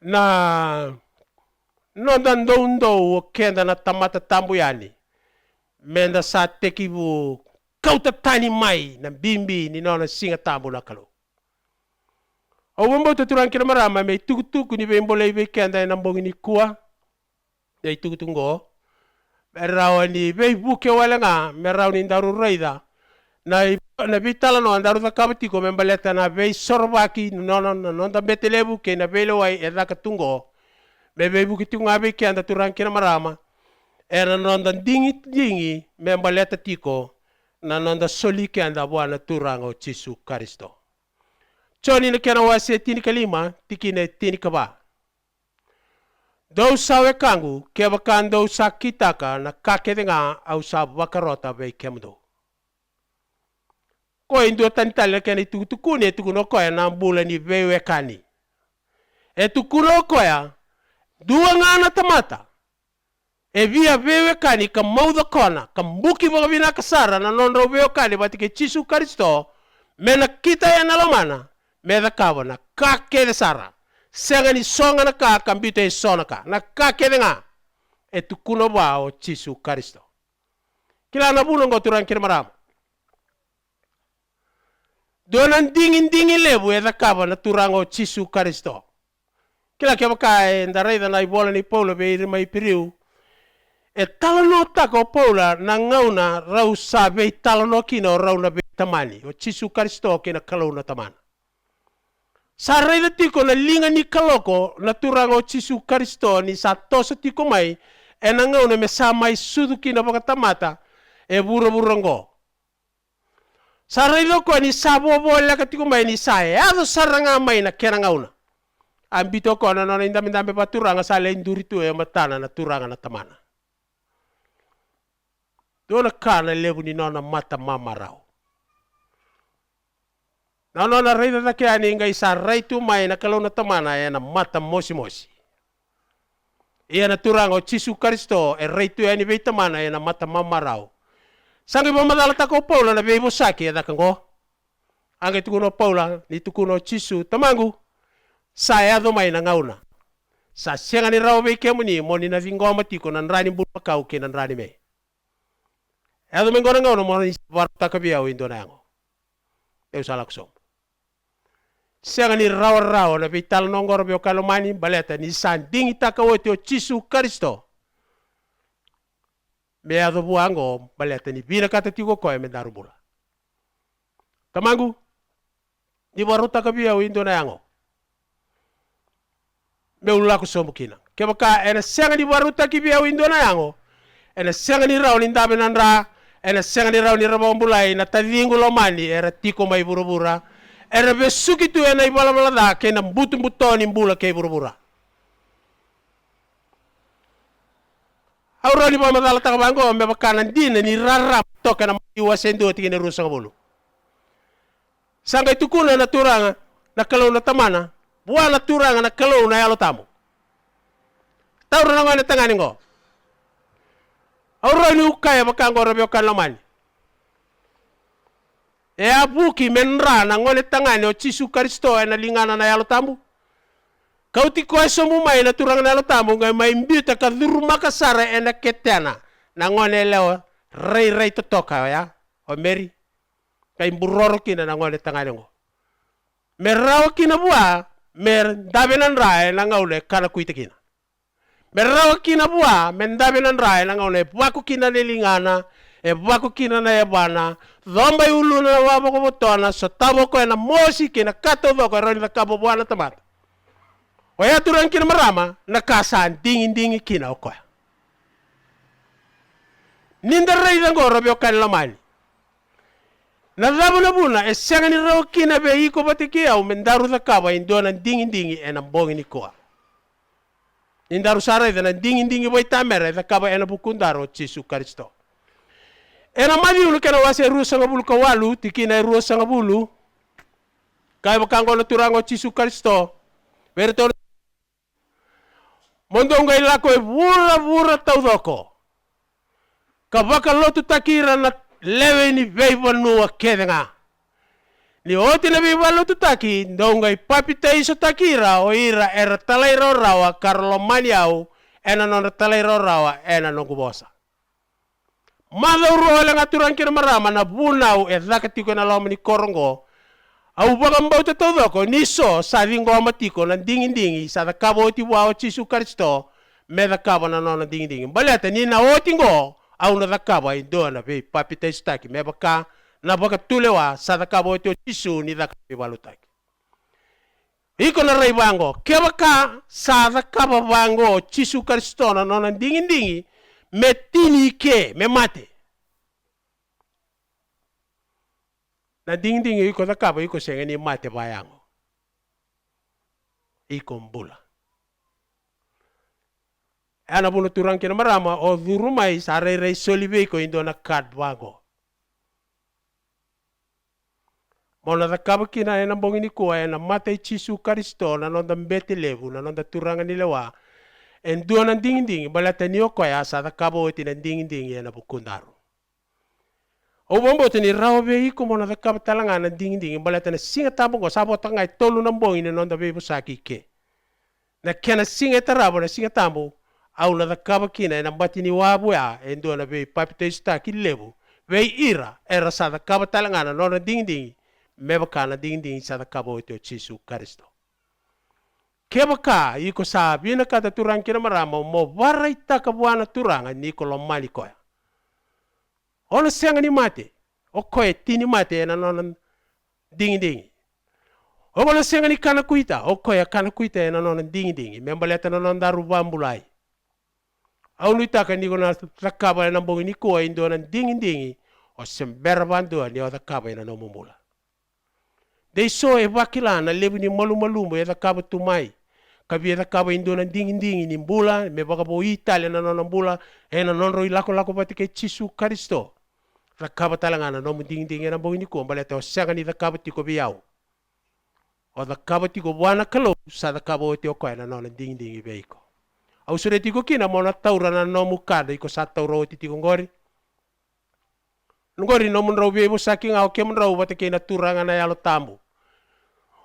na nondan dondo o kenda na tamata tambuyani. Menda sa tekibu kauta tani mai na bimbi ni nona singa tambu na kalo. O wambo turang kina marama me tukutuku ni bembole ibe kenda na mbongi ni kuwa. Dei tukutungo. Merau ni bei buke wala nga merau ni daru raida na bitala no daru da kabati ko membaleta na bei sorbaki no da betelebu ke na belo wai eda katungo be bei buke tunga be ke anda turang kina marama era no da dingi membaleta tiko na no da soli ke anda bwana turango Jesu Kristo choni na kena wase tini kalima tikine tini kaba. Dau sawe kangu ke bakan dau sakitaka na kakete nga au sa bakarota be kemdo. Ko indo tantale kani tukune tukuno ko na bula ni bewe kani. E tukuno ko ya dua nga na tamata. E via bewe kani ka mauda kona ka mbuki bina kasara na nonro bewe kani batike Jesu Kristo mena kita ya nalomana meda kawana kakete sara. Senga ni songa na ka kambito e sona ka na ka kedenga e tukuno ba o Jesu Kristo. Kila na buno ngo turang kira maram. Donan dingin lebu e da kaba na turang o Jesu Kristo. Kila ke baka e ndarai da na ibola ni Paulo be iri mai piriu. E talano tako Paula na ngauna rau sabe talano kino rau na be tamani o Jesu Kristo kina kalau na tamana. Sarai da tiko na linga ni kaloko na turango Jesu Kristo ni sa tosa tiko mai e na ngau na mesa mai suduki na pakatamata e bura-burango. Sarai da ko ni sa bobo laka tiko mai ni sa e ado saranga mai na kera ngau na. Ambito ko na nona indami-indami pa turanga sa leinduri tu e matana na turanga na tamana. Doon na ka na lebu ni nona mata mamarao. Na nona reida na kaya ni nga isa reitu mai na kalau na tamana e na mata mosi-mosi. Ia na turang o Jesu Kristo e reitu e ni vei tamana e na mata mamarao. Sangi mamadala tako Paula na vei bosaki e da kango. Ange tukuno Paula ni tukuno Jesu tamangu. Sa e ado mai na ngauna. Sa sianga ni rao vei kemuni mo ni na vingo matiko na nrani bulmakau ke na nrani me. E ado mengo na ngauna mo ni varta kabiao indo na yango. E usala kusom. Sianga ni raw na vital nongor bio kalomani baleta ni sanding itaka wote o Jesu Kristo. Me ado buango baleta ni bina kata tigo ko e me darubula. Tamangu ni baruta kabia o indo na yango. Me ula ko sombukina. Ke baka ena sianga ni baruta kibia o indo na yango. Ena sianga ni raw ni ndabe nanra, ena sianga ni raw ni rabombulai na tadingu lomani era tiko mai burubura. Era besuki tu ena ibala da ke na butu-buto ni bula ke bura-bura. Aura ni ba madala ta bango me bakanan din ni rarap to kana iwasendo tingene rusa bulu. Sangay tukuna na turanga na kalau na tamana, buwa na turanga na kalau na yalo tamo. Tauro na nga na tangani ngo. Aura ni ukaya bakango rabyo kanlamani. E abuki menra na ngone tangani o Jesu Kristo e na lingana na yalo tamu. Kau ti ko eso mumay na turang na yalo tamu ngay may imbita ka duruma ka sara e na ketena na ngone leo rey totoka ya o Mary kay buroro kina na ngone tangani ngo. Meraw kina buwa mer dabe nan rae na ngaule kana kuita kina. Meraw kina buwa men dabe nan rae na ngaule buwa ko kina lingana e bako kina na ebana dhomba ulu na wabo ko botona so tabo ko na mosi kina kato do ko ron na kabo bwana tamata Waya turang kina marama na kasan dingi kina okoya. Ninda rei dangoro be okan lamani. Na zabu na buna e sengani raw kina be iko batiki au mendaru zakaba indona dingi ena bongi ni koa. Indaru sara ida na dingi boy tamere zakaba ena bukundaro Jesu Kristo. Ena mali ulu kena wase ru sanga bulu kawalu tikina ru sanga bulu. Kai bakango na turango Jesu Kristo. Berto mondo ngai lako e vura taudoko. Kabaka lotu takira na lewe ni veiva nua kedenga. Ni oti na veiva lotu taki, ndongai papita iso takira o ira era talairo rawa karlo maniau ena nona talairo rawa ena nongubosa. Mada uro ole ngaturan kira marama na bunau e zakatiko na loma ni korongo. Au bagambau te taudoko niso sa vingo amatiko na dingi sa da kabo oti wao Jesu Kristo me da kabo na nona dingi. Baleta ni na oti ngo au na da kabo ai dona ve papita istaki me baka na baka tulewa sa da kabo oti Jesu ni da kabo balutaki. Iko na rai bango ke baka sa da kabo bango Jesu Kristo na nona dingi me tini ke me mate. Na dingi iko da kabo iko sengeni mate bayango. Iko mbula. Ana bulu turang kina marama o dhurumai sa rei solibe iko indo na kad bango. Mona da kabo kina ena bongini kuwa ena mate Jesu Kristo na nonda mbete levu na nonda turanga nilewa. En dua na dingi balata ni okoya sa da kabo oti na dingi ena bukundaru. O bombo tani rawe iko mona da kabo talanga na dingi balata na singa tabongo sabo tangai tolu na bongi na nonda bebo saki ke. Na kena singa tarabo na singa tambo au na da kabo kina ena batini wabu ya en dua na be papita istaki levu. Ve ira era sa da kabo talanga na nonda dingi mebaka na dingi sa da kabo oti o Jesu Kristo. Kebaka iko sa bina kata turang kina marama mo warai taka buana turanga ni ko lomali koya. Ona senga ni mate. O koe tini mate ena nonan dingi. O kola senga ni kana kuita. O koe kana kuita ena nonan dingi. Membaleta nonan daru bambulai. Au nuitaka ni kona takaba ena bongi ni koa indo nan dingi. O sembera bandua ni o takaba ena nomumula. Dei so e wakila na lebu ni malu e takaba tumai. Kabi e takaba indo nan dingi ni mbula. Me baka bo Italia na nonan mbula. Ena nonro ilako patike Jesu Kristo. Takaba talangana no munding na bongi ni ko baleta o sanga ni takaba tiko biau. O takaba tiko buana kalo sa takaba o tio koina no ding beiko. Au sure tiko kina mona taura na no mukada iko sa taura o tiko ngori. Ngori no munro bebo saking au ke munro bate ke na turanga na yalo tambu.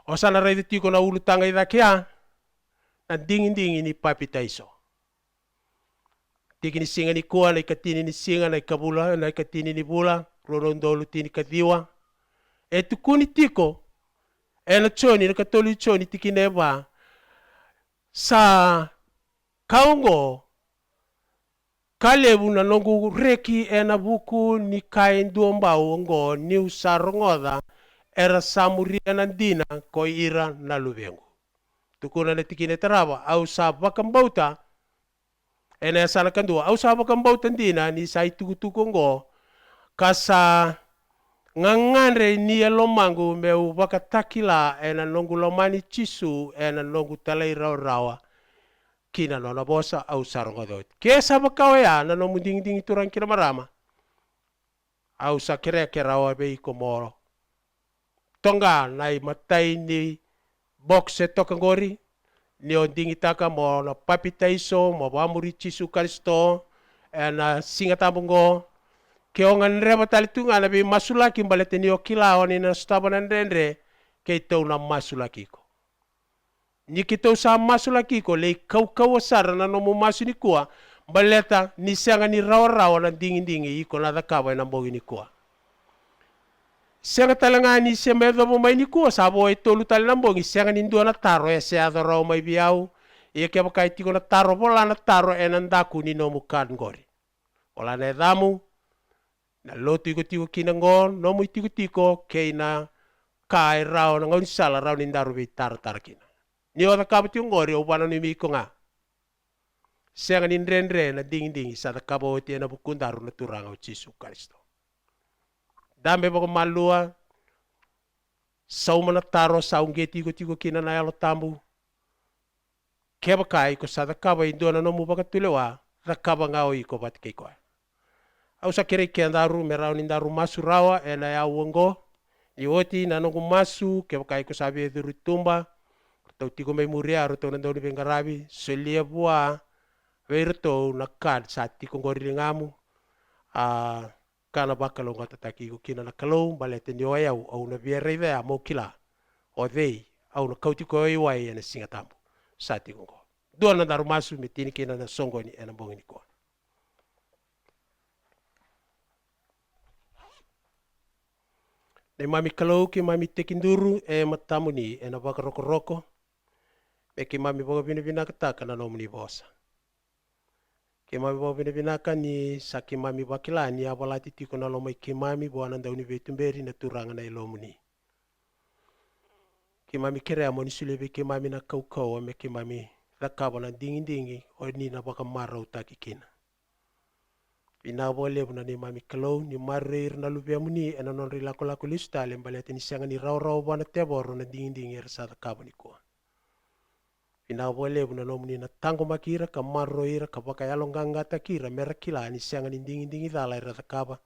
O sana rei tiko na ulu tanga ida kia na ding ni papita iso. Tiki ni singa ni kua, na ikatini ni singa, na ikabula, na ikatini ni bula, rorondolu tini kadiwa. E tukuni tiko, e na choni, na katoli choni tiki neba, sa kaungo, kalebu na nongu reki e na buku ni kain duombau ngo ni usarongoda, era samuria nandina ko ira na lubengu. Tukuna na tiki netaraba, au sa bakambauta, ena sana kandua au sabo kambau tandina ni sai tuku ngo kasa ngangandre ni lomangu meu wakatakila ena nongu lomani chisu ena nongu talai rawa kina nona bosa au sarongo dot ke sabo kawaya na no munding turang kira marama au sakere kerawa be komoro tonga nai matai ni boxe tokangori ni o dingitaka mo na papita iso mo amuri Jesu Kristo na singa tabungo ke o nganreba talitunga na bi masulaki balete ni o kilao ni na stabana ndendre ke to na masulaki ko ni kito sa masulaki ko le kau sara na no masuni kuwa baleta ni sanga ni rawa na dingi iko na dakaba na mbogi ni kuwa senga talanga ni semedo mo mai ni ko sabo e tolu talambongi senga ni ndona taro e se adoro mai biau e ke bakai tiko na taro bola na taro e nandaku ni no mukan ngori ola ne damu na lotu tiko kinangon no mu tiko ke na kai rao na ngon sala rao ni ndaru bi tar kina Ni o takabati ngori o wana ni miko nga. Senga ni nrenre na ding sa takaboti na bukundaru na turanga o Jesu Kristo. Dambe bako malua sau mana taro sau ngeti ko tiko kina na yalo tambu. Keba kai ko sa takaba indona no mu baka tulewa takaba ngao iko bat keiko. Au sa kere ke andaru merau ni ndaru masu rawa na ya wongo. Ni oti na nongu masu keba kai ko sabi eduru tumba. Tau tiko mai muria ro tau nandau ni bengarabi selia bua veirto na kad sa tiko ngori ngamu. Kana bakalo ngata taki ko kina na kalau balete ni oyau au na viere vea mo kila o dei au na kauti ko iwai na singatambu sati ko do na daru masu metini kina na songo ni ena bongi ko ne mami kalau ki mami tekinduru matamu ni ena baka roko e ki mami boga bina kataka na nomni bosa ke mami bo bina ni saki mami bakilani ya balati tiko na lomai ke mami bo ananda uni vetumberi na turanga na ilomuni ke mami kere amoni sulebe ke mami na kau me ke mami rakaba na dingi o ni na baka marau taki kina ina bo lebu na ni mami kalau ni marir na lubia muni ena non rilako lako lista le balati ni sanga ni rau bana teboro na dingi ersa rakaba ni ko ina wale buna nomuni na tango makira ka marro ira ka baka yalonganga takira mera kila ni sianga ni dingi dala ira takaba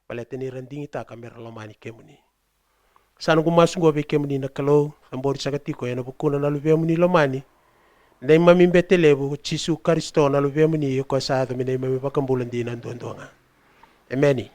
balete ni rendingi ta ka mera lamani kemuni sanu kumasungo be kemuni na kalau ambori sakatiko yana bukuna na lubia muni lamani nei mami betelebu Jesu Kristo na lubia muni ko sa da mini mami bakambulan dinan dondonga ameni